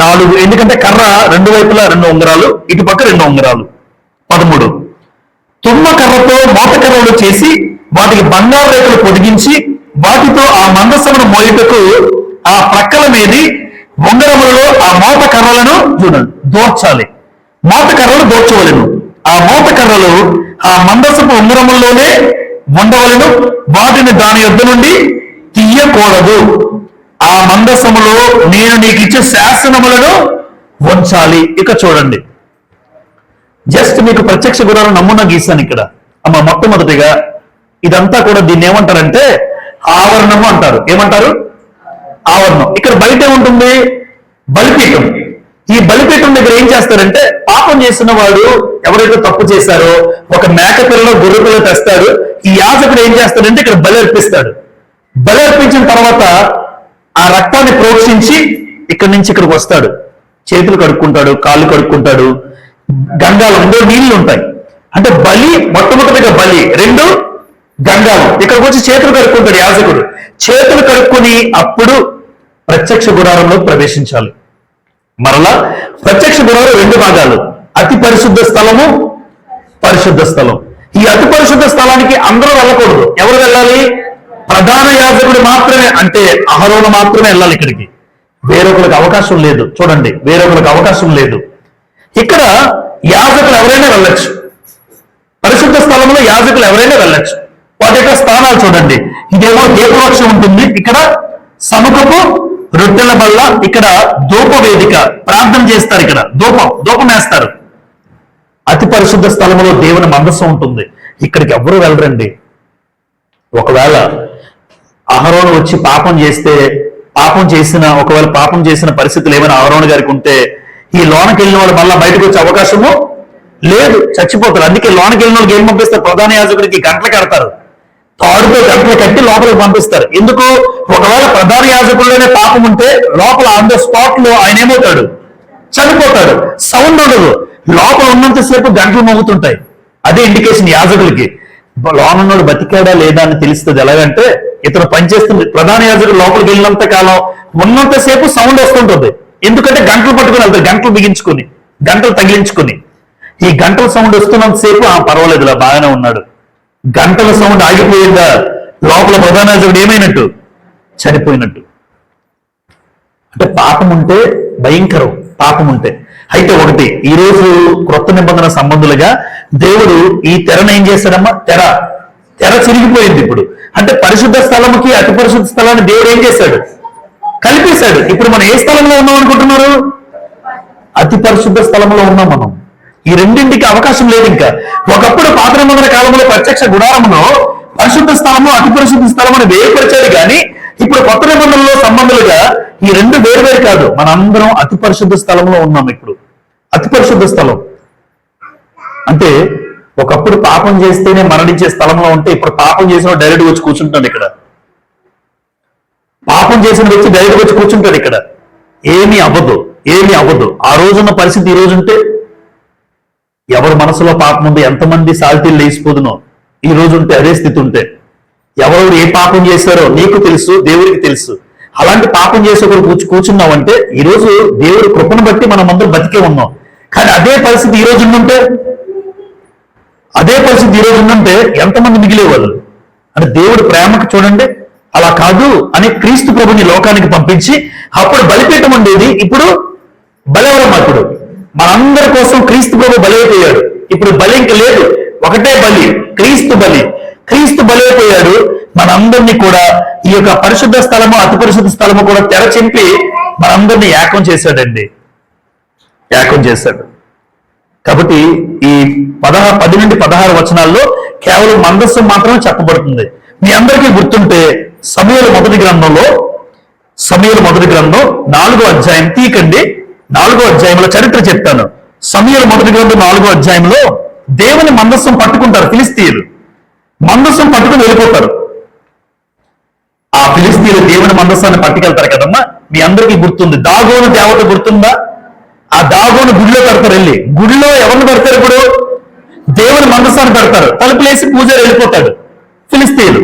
4. ఎందుకంటే కర్ర 2 వైపులా 2 ఉంగరాలు, ఇటు పక్క 2 ఉంగరాలు. 13. తుమ్మ కర్రతో మోత కర్రలు చేసి వాటికి బంగారు రేకులు పొదిగించి వాటితో ఆ మందసమును మోయుటకు ఆ ప్రక్కల మీది ఉంగరములలో ఆ మోత కర్రలను చూడండి దోర్చాలి. మోత కర్రలు దోర్చవలెను. ఆ మోత కర్రలు ఆ మందసపు ఉంగరముల్లోనే ఉండవలెను. వాటిని దాని యొద్ద నుండి తీయకూడదు. ఆ మందసములో నేను నీకు ఇచ్చే శాసనములను ఉంచాలి. ఇక చూడండి, జస్ట్ మీకు ప్రత్యక్ష గుడారం నమూనా గీసాను ఇక్కడ. అమ్మ మొట్టమొదటిగా ఇదంతా కూడా దీన్ని ఏమంటారంటే ఆవరణము అంటారు. ఏమంటారు? ఆవరణం. ఇక్కడ బయట ఏముంటుంది? బలిపీఠం. ఈ బలిపీఠం దగ్గర ఏం చేస్తారంటే పాపం చేసిన వాడు ఎవరైతే తప్పు చేశారో ఒక మేక పిల్లలో గొర్రె పిల్ల తెస్తాడు. ఈ యాజకుడు ఏం చేస్తాడంటే ఇక్కడ బలి అర్పిస్తాడు. బలి అర్పించిన తర్వాత ఆ రక్తాన్ని ప్రోక్షించి ఇక్కడి నుంచి ఇక్కడికి వస్తాడు. చేతులు కడుక్కుంటాడు, కాళ్ళు కడుక్కుంటాడు. గంగాలు 2 నీళ్లు ఉంటాయి. అంటే బలి మొట్టమొదటిగా బలి, 2 గంగాలు. ఇక్కడికి వచ్చి చేతులు కడుక్కుంటాడు యాజకుడు. చేతులు కడుక్కొని అప్పుడు ప్రత్యక్ష గుడారంలో ప్రవేశించాలి. మరలా ప్రత్యక్ష గుడారం 2 భాగాలు, అతి పరిశుద్ధ స్థలము, పరిశుద్ధ స్థలం. ఈ అతి పరిశుద్ధ స్థలానికి అందరూ వెళ్ళకూడదు. ఎవరు వెళ్ళాలి? ప్రధాన యాజకుడు మాత్రమే, అంటే అహరోను మాత్రమే వెళ్ళాలి ఇక్కడికి. వేరొకరికి అవకాశం లేదు. చూడండి, వేరొకరికి అవకాశం లేదు. ఇక్కడ యాజకులు ఎవరైనా వెళ్ళొచ్చు. పరిశుద్ధ స్థలంలో యాజకులు ఎవరైనా వెళ్ళొచ్చు. వాటి యొక్క స్థానాలు చూడండి. ఇదేమో దీపవృక్షం ఉంటుంది, ఇక్కడ సముఖపు రొట్టెల బల్ల, ఇక్కడ ధూప వేదిక, ప్రార్థన చేస్తారు. ఇక్కడ ధూపం వేస్తారు. అతి పరిశుద్ధ స్థలంలో దేవుని మందసం ఉంటుంది. ఇక్కడికి ఎవరు వెళ్ళరండి. ఒకవేళ అహరోను వచ్చి ఒకవేళ పాపం చేసిన పరిస్థితులు ఏమైనా అహరోను గారికి ఉంటే ఈ లోనకి వెళ్ళిన వాళ్ళు మళ్ళీ బయటకు వచ్చే అవకాశము లేదు, చచ్చిపోతారు. అందుకే లోనకి వెళ్ళిన వాళ్ళకి ఏం పంపిస్తారు? ప్రధాన యాజకుడికి గంటలు కడతారు. తాడుతో గంటలు కట్టి లోపలికి పంపిస్తారు. ఎందుకు? ఒకవేళ ప్రధాన యాజకుడిలోనే పాపం ఉంటే లోపల ఆన్ ద స్పాట్ లో ఆయన ఏమవుతాడు? చనిపోతాడు. సౌండ్ ఉండదు. లోపల ఉన్నంతసేపు గంటలు మోగుతుంటాయి. అదే ఇండికేషన్ యాజకులకి. లోనున్నాడు బతికాడా లేదా అని తెలుస్తుంది. ఎలాగంటే ఇతను పనిచేస్తుంది. ప్రధాన యాజకుడు లోపలికి వెళ్ళినంత కాలం ఉన్నంతసేపు సౌండ్ వస్తుంటుంది. ఎందుకంటే గంటలు పట్టుకుని వెళ్తారు, గంటలు బిగించుకుని, గంటలు తగిలించుకుని. ఈ గంటల సౌండ్ వస్తున్నంతసేపు పర్వాలేదులా బాగానే ఉన్నాడు. గంటల సౌండ్ ఆగిపోయిందా లోపల ప్రధాన యాజకుడు ఏమైనట్టు? చనిపోయినట్టు. అంటే పాపం ఉంటే భయంకరం. పాపం ఉంటే అయితే ఒకటి, ఈరోజు క్రొత్త నిబంధన సంబంధులుగా దేవుడు ఈ తెరను ఏం చేశాడమ్మా? తెర చిరిగిపోయింది ఇప్పుడు. అంటే పరిశుద్ధ స్థలముకి అతి పరిశుద్ధ స్థలాన్ని దేవుడు ఏం చేశాడు? కలిపేశాడు. ఇప్పుడు మనం ఏ స్థలంలో ఉన్నాం అనుకుంటున్నారు? అతి పరిశుద్ధ స్థలంలో ఉన్నాం మనం. ఈ రెండింటికి అవకాశం లేదు ఇంకా. ఒకప్పుడు పాత నిబంధన కాలంలో ప్రత్యక్ష గుడారంలో పరిశుద్ధ స్థలము, అతి పరిశుద్ధ స్థలం అని వేరుపరిచాడు. కానీ ఇప్పుడు కొత్త నిబంధనలో సంబంధులుగా ఈ 2 వేరు కాదు. మనందరం అతి పరిశుద్ధ స్థలంలో ఉన్నాం. ఇప్పుడు అతి పరిశుద్ధ స్థలం అంటే ఒకప్పుడు పాపం చేస్తేనే మరణించే స్థలంలో ఉంటే ఇప్పుడు పాపం చేసిన డైరెక్ట్ వచ్చి కూర్చుంటాడు ఇక్కడ. పాపం చేసిన వ్యక్తి డైరెక్ట్ వచ్చి కూర్చుంటాడు ఇక్కడ. ఏమీ అవ్వదు. ఆ రోజున్న పరిస్థితి ఈ రోజు ఉంటే ఎవరి మనసులో పాపం ఉంది, ఎంతమంది సాల్తీలు లేచిపోదునో ఈ రోజు ఉంటే, అదే స్థితి ఉంటే ఎవరెవరు ఏ పాపం చేశారో నీకు తెలుసు, దేవుడికి తెలుసు. అలాంటి పాపం చేసి ఒకరు కూర్చున్నామంటే ఈరోజు దేవుడి కృపను బట్టి మనం అందరూ బతికే ఉన్నాం. కానీ అదే పరిస్థితి ఈ రోజు ఉండుంటే ఎంతమంది మిగిలేవాళ్ళు? అంటే దేవుడి ప్రేమకు చూడండి. అలా కాదు అని క్రీస్తు ప్రభుని లోకానికి పంపించి అప్పుడు బలిపీఠం ఉండేది. ఇప్పుడు బలవరం. అప్పుడు మనందరి కోసం క్రీస్తు ప్రభు బలైపోయాడు. ఇప్పుడు బలి ఇంక లేదు, ఒకటే బలి, క్రీస్తు బలైపోయాడు. మనందరినీ కూడా ఈ యొక్క పరిశుద్ధ స్థలము, అతి పరిశుద్ధ స్థలము కూడా తెరచింపి మనందరినీ ఏకం చేశాడండి. కాబట్టి ఈ 10 నుండి 16 వచనాల్లో కేవలం మందస్సు మాత్రమే చెప్పబడుతుంది. మీ అందరికీ గుర్తుంటే సమూయేలు మొదటి గ్రంథం 4వ అధ్యాయం తీకండి. 4వ అధ్యాయంలో చరిత్ర చెప్తాను. సమూయేలు మొదటి గ్రంథం 4వ అధ్యాయంలో దేవుని మందస్సం పట్టుకుంటారు ఫిలిస్తీయులు. మందస్సం పట్టుకుని వెళ్ళిపోతారు. ఫిలిస్తీన్లు దేవుని మందసాన్ని పట్టుకెళ్తారు కదమ్మా, మీ అందరికీ గుర్తుంది. దాగోను దేవత గుర్తుందా? ఆ దాగోను గుడిలో పెడతారు. వెళ్ళి గుడిలో ఎవరిని పెడతారు? ఇప్పుడు దేవుని మందసాన్ని పెడతారు. తలుపులేసి పూజారి వెళ్ళిపోతాడు. ఫిలిస్తీన్లు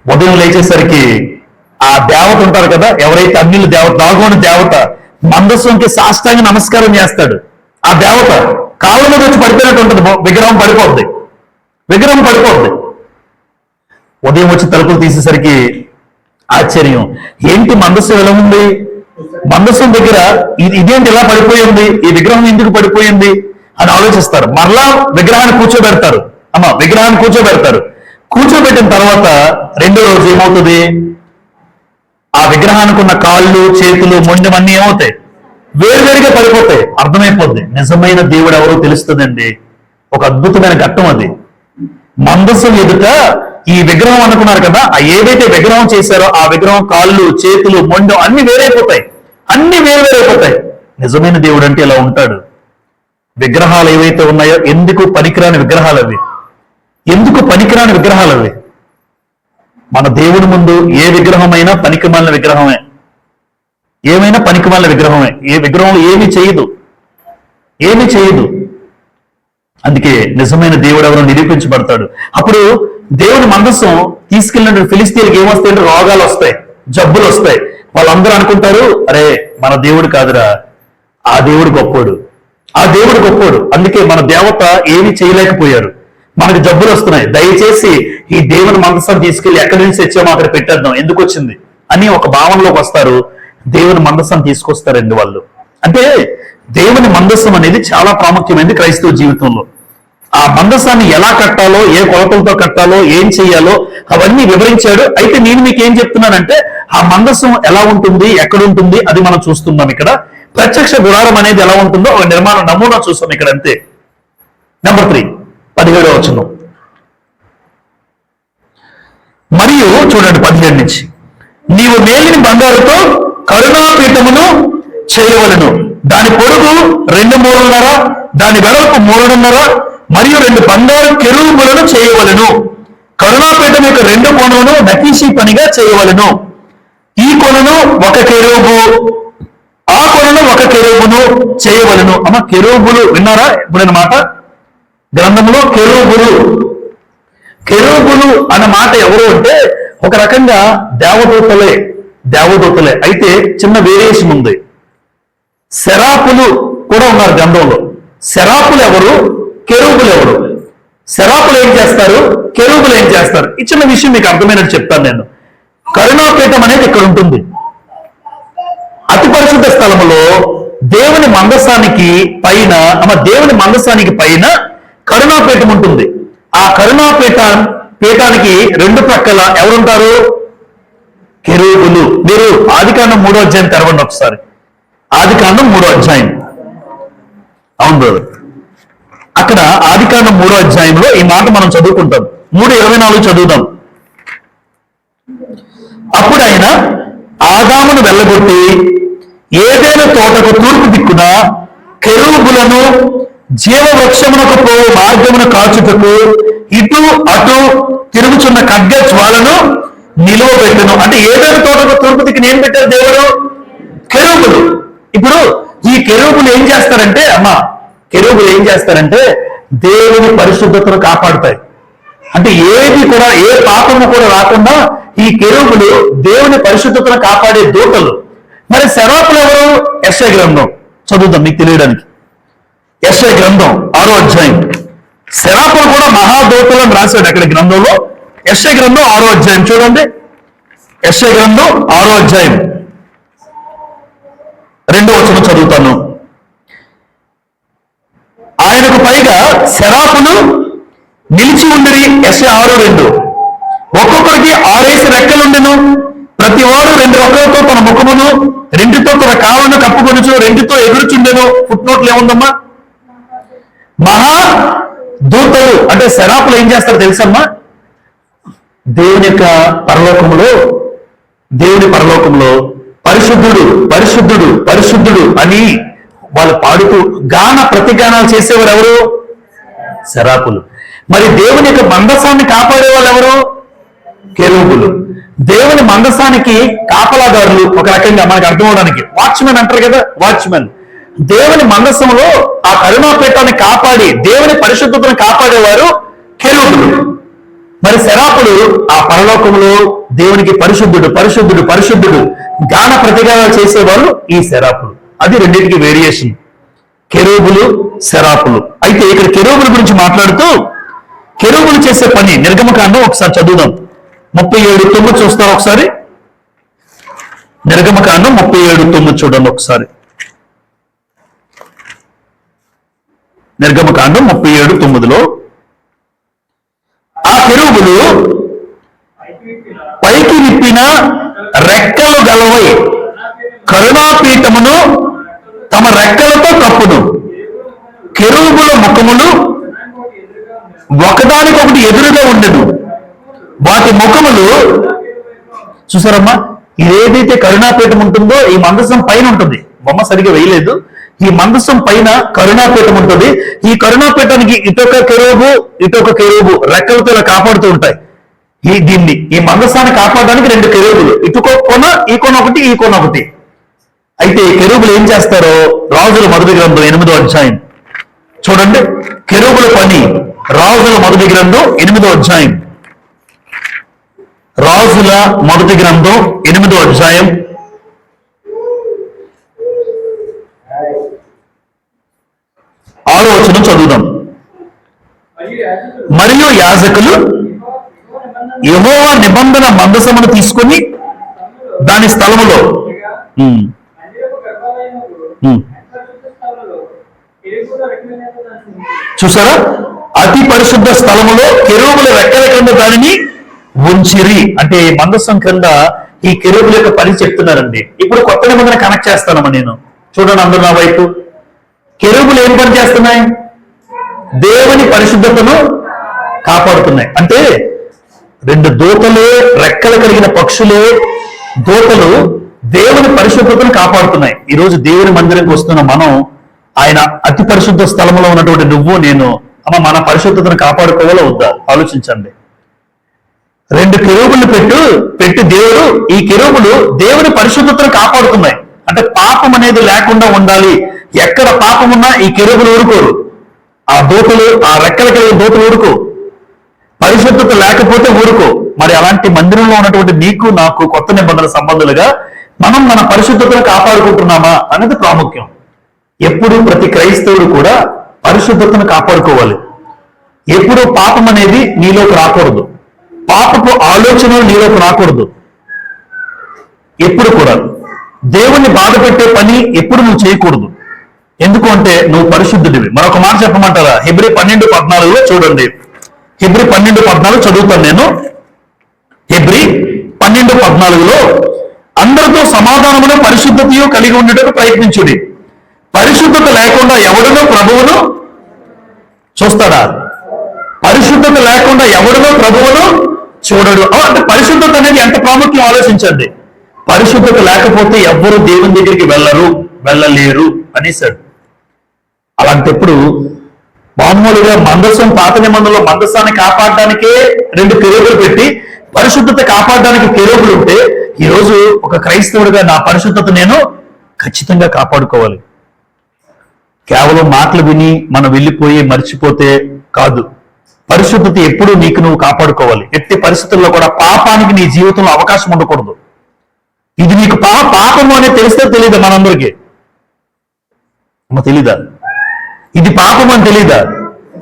ఉదయం లేచేసరికి ఆ దేవత ఉంటారు కదా, ఎవరైతే అన్యుల దేవత, దాగోను దేవత మందస్సుకి సాష్టాంగ నమస్కారం చేస్తాడు. ఆ దేవత కాళ్ళ మీద వచ్చి పడిపోయినట్టు ఉంటుంది. విగ్రహం పడిపోద్ది. ఉదయం వచ్చి తలుపులు తీసేసరికి ఆశ్చర్యం, ఏంటి మందస్సు ఎలా ఉంది? మందస్సం దగ్గర ఇదేంటి ఇలా పడిపోయింది, ఈ విగ్రహం ఎందుకు పడిపోయింది అని ఆలోచిస్తారు. మరలా విగ్రహాన్ని కూర్చోబెడతారు. విగ్రహాన్ని కూర్చోబెడతారు. కూర్చోబెట్టిన తర్వాత రెండో రోజు ఏమవుతుంది? ఆ విగ్రహానికి ఉన్న కాళ్ళు, చేతులు, మొండెం అన్నీ ఏమవుతాయి? వేరువేరుగా పడిపోతాయి. అర్థమైపోద్ది నిజమైన దేవుడు ఎవరో తెలుస్తుందండి. ఒక అద్భుతమైన ఘట్టం అది. మందస్సం ఎదుట ఈ విగ్రహం అనుకున్నారు కదా, ఆ ఏదైతే విగ్రహం చేశారో ఆ విగ్రహం కాళ్ళు, చేతులు, మొండెం అన్ని వేరైపోతాయి. నిజమైన దేవుడు అంటే ఇలా ఉంటాడు. విగ్రహాలు ఏవైతే ఉన్నాయో ఎందుకు పనికిరాని విగ్రహాలు అవి. మన దేవుడి ముందు ఏ విగ్రహమైనా పనికిమాలిన విగ్రహమే. ఏ విగ్రహం ఏమీ చేయదు. అందుకే నిజమైన దేవుడు ఎవరో నిరూపించబడతాడు. అప్పుడు దేవుని మందస్సం తీసుకెళ్ళిన ఫిలిస్తీన్లకు ఏమొస్తాయంటే రోగాలు వస్తాయి, జబ్బులు వస్తాయి. వాళ్ళందరూ అనుకుంటారు, అరే మన దేవుడు కాదురా, ఆ దేవుడు గొప్పోడు. అందుకే మన దేవత ఏమీ చేయలేకపోయారు, మనకు జబ్బులు వస్తున్నాయి, దయచేసి ఈ దేవుని మందస్సాన్ని తీసుకెళ్లి ఎక్కడి నుంచి తెచ్చామో అక్కడ పెట్టేద్దాం, ఎందుకు వచ్చింది అని ఒక భావనలోకి వస్తారు. దేవుని మందస్సాన్ని తీసుకొస్తారండి వాళ్ళు. అంటే దేవుని మందస్సం అనేది చాలా ప్రాముఖ్యమైనది క్రైస్తవ జీవితంలో. ఆ మందస్సాన్ని ఎలా కట్టాలో, ఏ కొలతలతో కట్టాలో, ఏం చెయ్యాలో అవన్నీ వివరించాడు. అయితే నేను మీకు ఏం చెప్తున్నానంటే ఆ మందస్సం ఎలా ఉంటుంది, ఎక్కడ ఉంటుంది అది మనం చూస్తున్నాం. ఇక్కడ ప్రత్యక్ష గుడారం అనేది ఎలా ఉంటుందో ఒక నిర్మాణ నమూనా చూస్తాం ఇక్కడ, అంతే. నెంబర్ 3, 17వ వచనం. మరియు చూడండి 17 నుంచి, నీవు మేలిన బంగారుతో కరుణాపీఠమును చేయవలను, దాని పొడుగు 2 మూరలున్నర, దాని వెడల్పు 3.5, మరియు 2 బంగారు కెరూబులను చేయవలను. కరుణాపీఠం యొక్క 2 కొనలను నకీషీ పనిగా చేయవలను. ఈ కొనను ఒక కెరూబు, ఆ కొనను ఒక కెరూబును చేయవలను. కెరూబులు విన్నారా ఇప్పుడైన మాట? గ్రంథంలో కెరూబులు అన్న మాట ఎవరు అంటే ఒక రకంగా దేవదూతలే. అయితే చిన్న వేరియేషన్ ఉంది. శరాపులు కూడా ఉన్నారు గ్రంథంలో. శరాపులు ఎవరు, కెరూబులు ఎవరు? శరాపులు ఏం చేస్తారు, కెరూబులు ఏం చేస్తారు? ఈ చిన్న విషయం మీకు అర్థమైనట్టు చెప్తాను నేను. కరుణాపీఠం అనేది ఇక్కడ ఉంటుంది. అతి పరిశుద్ధ స్థలములో దేవుని మందసానికి పైన కరుణాపీఠం ఉంటుంది. ఆ పీఠానికి 2 ప్రక్కల ఎవరుంటారు? కెరూబులు. మీరు ఆదికాండం 3వ అధ్యాయం తెరవండి ఒకసారి. ఆదికాండం 3వ అధ్యాయం. అవును బ్రదర్, అక్కడ ఆదికాండం 3వ అధ్యాయంలో ఈ మాట మనం చదువుకుంటాం. 3:24 చదువుదాం. అప్పుడు ఆయన ఆదామును వెళ్ళగొట్టి ఏదైనా తోటకు తూర్పు దిక్కున కెరూబులను జీవవృక్షమునకు పోవు మార్గమును కాచుటకు ఇటు అటు తిరుగుచున్న ఖడ్గ జ్వాలను నిలువబెట్టును. అంటే ఏదైనా తోటకు తూర్పు దిక్కున ఏం పెట్టారు దేవుడు? కెరూబులు. ఇప్పుడు ఈ కెరూబులు ఏం చేస్తారంటే దేవుని పరిశుద్ధతను కాపాడుతాయి. అంటే ఏది కూడా, ఏ పాపము కూడా రాకుండా ఈ కెరూబులు దేవుని పరిశుద్ధతను కాపాడే దూతలు. మరి శరాపులు ఎవరు? యెషయా గ్రంథం చదువుతాం మీకు తెలియడానికి. యెషయా గ్రంథం 6వ అధ్యాయం. శరాపులు కూడా మహాదూతలు అని రాశాడు అక్కడ గ్రంథంలో. యెషయా గ్రంథం 6వ అధ్యాయం చూడండి. యెషయా గ్రంథం 6వ అధ్యాయం 2వ వచనం చదువుతాను. ఆయనకు పైగా శరాపులు నిలిచి ఉండిరి. యెషయా 6:2. ఒక్కొక్కరికి 6 రెక్కలుండెను, ప్రతి వాడు 2 రెక్కలతో తన ముఖమును 2తో తన కాళ్ళను కప్పుకొనుచు 2తో ఎగురుచుండెను. ఫుట్నోట్లు ఏముందమ్మా? మహా దూతలు అంటే శరాపులు ఏం చేస్తారు తెలుసమ్మా? దేవుని పరలోకంలో పరిశుద్ధుడు పరిశుద్ధుడు పరిశుద్ధుడు అని వాళ్ళు పాడుతూ ప్రతిగానాలు చేసేవారు ఎవరు? శరాపులు. మరి దేవుని యొక్క మందసాన్ని కాపాడే వాళ్ళు ఎవరు? కెరూబులు. దేవుని మందసానికి కాపలాదారులు, ఒక రకంగా మనకు అర్థం అవడానికి వాచ్మెన్ అంటారు కదా, వాచ్మెన్. దేవుని మందసంలో ఆ కరుణాపీఠాన్ని కాపాడి దేవుని పరిశుద్ధతను కాపాడేవారు కెరూబులు. మరి శరాపులు ఆ పరలోకంలో దేవునికి పరిశుద్ధుడు పరిశుద్ధుడు పరిశుద్ధుడు గాన ప్రతిగానాలు చేసేవాళ్ళు ఈ శరాపులు. అది రెండింటికి వేరియేషన్, కెరూబులు శరాపులు. అయితే ఇక్కడ కెరూబుల గురించి మాట్లాడుతూ కెరూబులు చేసే పని నిర్గమకాండం ఒకసారి చదువుదాం. 37:9 చూస్తారు ఒకసారి. నిర్గమకాండం 37:9 చూడండి ఒకసారి. నిర్గమకాండం 37:9లో ఆ కెరూబులు పైకి విప్పిన రెక్కలు గలవై కరుణాపీఠమును తమ రెక్కలతో కప్పును. కెరూబుల ముఖములు ఒకదానికొకటి ఎదురుగా ఉండదు. వాటి ముఖములు చూసారమ్మా, ఇదేదైతే కరుణాపీఠం ఉంటుందో ఈ మందసం పైన ఉంటుంది. బొమ్మ సరిగ్గా వేయలేదు. ఈ మందసం పైన కరుణాపీఠం ఉంటుంది. ఈ కరుణాపీఠానికి ఇటొక కెరూబు రెక్కలతో ఇలా కాపాడుతూ ఉంటాయి. ఈ మందసాన్ని కాపాడడానికి 2 కెరూబులు, ఇటుకో కొన, ఈ కొన ఒకటి, ఈ కొన ఒకటి. అయితే ఈ కెరూబులు ఏం చేస్తారో రాజుల మొదటి గ్రంథం 8వ అధ్యాయం చూడండి. కెరూబుల పని రాజుల మొదటి గ్రంథం 8వ అధ్యాయం. రాజుల మొదటి గ్రంథం 8వ అధ్యాయం 6వ వచనం చదువుదాం. మరియు యాజకులు యెహోవా నిబంధన మందసమును తీసుకొని దాని స్థలములో చూసారా, అతి పరిశుద్ధ స్థలములో కెరూబుల రెక్కల క్రింద దానిని ఉంచిరి. అంటే మందసం క్రింద ఈ కెరూబుల యొక్క పని చెప్తున్నారండి. ఇప్పుడు కొత్త నిబంధన కనెక్ట్ చేస్తానమ్మా నేను. చూడండి అందరూ నా వైపు. కెరూబులు ఏం పని చేస్తున్నాయి? దేవుని పరిశుద్ధతను కాపాడుతున్నాయి. అంటే 2 దూతలు, రెక్కలు కలిగిన పక్షులే దూతలు దేవుని పరిశుద్ధతను కాపాడుతున్నాయి. ఈరోజు దేవుని మందిరంకి వస్తున్న మనం, ఆయన అతి పరిశుద్ధ స్థలంలో ఉన్నటువంటి నువ్వు నేను మన పరిశుద్ధతను కాపాడుకోవాలో వద్దా ఆలోచించండి. 2 కెరూబులు పెట్టి దేవుడు, ఈ కెరూబులు దేవుని పరిశుద్ధతను కాపాడుతున్నాయి. అంటే పాపం అనేది లేకుండా ఉండాలి. ఎక్కడ పాపం ఉన్నా ఈ కెరూబులు ఊరుకోరు. ఆ దూతలు, ఆ రెక్కల కలిగిన దూతలు ఊరుకో. పరిశుద్ధత లేకపోతే ఊరుకో. మరి అలాంటి మందిరంలో ఉన్నటువంటి నీకు నాకు కొత్త నిబంధన సంబంధులుగా మనం మన పరిశుద్ధతను కాపాడుకుంటున్నామా అనేది ప్రాముఖ్యం. ఎప్పుడు ప్రతి క్రైస్తవుడు కూడా పరిశుద్ధతను కాపాడుకోవాలి. ఎప్పుడు పాపం అనేది నీలోకి రాకూడదు. పాపపు ఆలోచనలు నీలోకి రాకూడదు. ఎప్పుడు కూడా దేవుణ్ణి బాధ పెట్టే పని ఎప్పుడు నువ్వు చేయకూడదు. ఎందుకు అంటే నువ్వు పరిశుద్ధుడివి. మరొక మాట చెప్పమంటారా? హెబ్రీ 12:14 చూడండి. హెబ్రీ 12:14 చదువుతాను నేను. హెబ్రీ 12:14లో అందరితో సమాధానమును పరిశుద్ధతయు కలిగి ఉండేటట్టు ప్రయత్నించుడి. పరిశుద్ధత లేకుండా ఎవడునో ప్రభువును చూస్తాడా? పరిశుద్ధత లేకుండా ఎవడునో ప్రభువును చూడడు. అంటే పరిశుద్ధత అనేది ఎంత ప్రాముఖ్యం ఆలోచించండి. పరిశుద్ధత లేకపోతే ఎవ్వరూ దేవుని దగ్గరికి వెళ్ళలేరు అనేసాడు. అలాంటప్పుడు మామూలుగా మందసం, పాత నిబంధనలో మందసాన్ని కాపాడడానికే 2 కెరూబులు పెట్టి పరిశుద్ధత కాపాడడానికి కెరూబులు ఉంటే, ఈరోజు ఒక క్రైస్తవుడిగా నా పరిశుద్ధత నేను ఖచ్చితంగా కాపాడుకోవాలి. కేవలం మాటలు విని మనం వెళ్ళిపోయి మర్చిపోతే కాదు. పరిశుద్ధత ఎప్పుడూ నీకు నువ్వు కాపాడుకోవాలి. ఎట్టి పరిస్థితుల్లో కూడా పాపానికి నీ జీవితంలో అవకాశం ఉండకూడదు. ఇది నీకు పాపము అనేది తెలిస్తే తెలియదా? మనందరికీ తెలీదా? ఇది పాపం అని తెలీదా?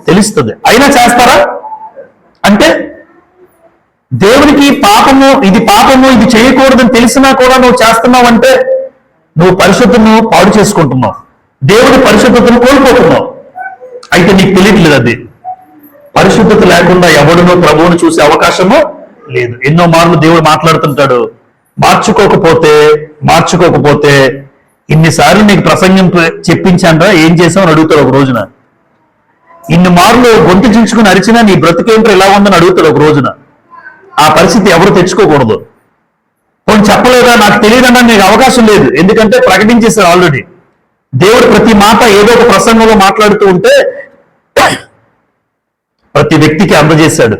తెలుస్తుంది. అయినా చేస్తారా? అంటే దేవునికి పాపము, ఇది పాపము, ఇది చేయకూడదని తెలిసినా కూడా నువ్వు చేస్తున్నావు అంటే నువ్వు పరిశుద్ధతను పాడు చేసుకుంటున్నావు. దేవుడి పరిశుద్ధతను కోల్పోతున్నావు. అయితే నీకు తెలియట్లేదు. అది పరిశుద్ధత లేకుండా ఎవడునో ప్రభువును చూసే అవకాశము లేదు. ఎన్నో మార్లు దేవుడు మాట్లాడుతుంటాడు. మార్చుకోకపోతే ఇన్నిసార్లు నీకు ప్రసంగం చెప్పించాండ్రా, ఏం చేసామని అడుగుతాడు ఒక రోజున. ఇన్ని మార్లు గొంతు చించుకుని అరిచినా నీ బ్రతికేంటో ఇలా ఉందని అడుగుతాడు ఒక రోజున. ఆ పరిస్థితి ఎవరు తెచ్చుకోకూడదు. కొన్ని చెప్పలేదా, నాకు తెలియదన్నా నీకు అవకాశం లేదు. ఎందుకంటే ప్రకటించేశారు ఆల్రెడీ. దేవుడు ప్రతి మాట ఏదో ఒక ప్రసంగంలో మాట్లాడుతూ ఉంటే ప్రతి వ్యక్తికి అందజేశాడు.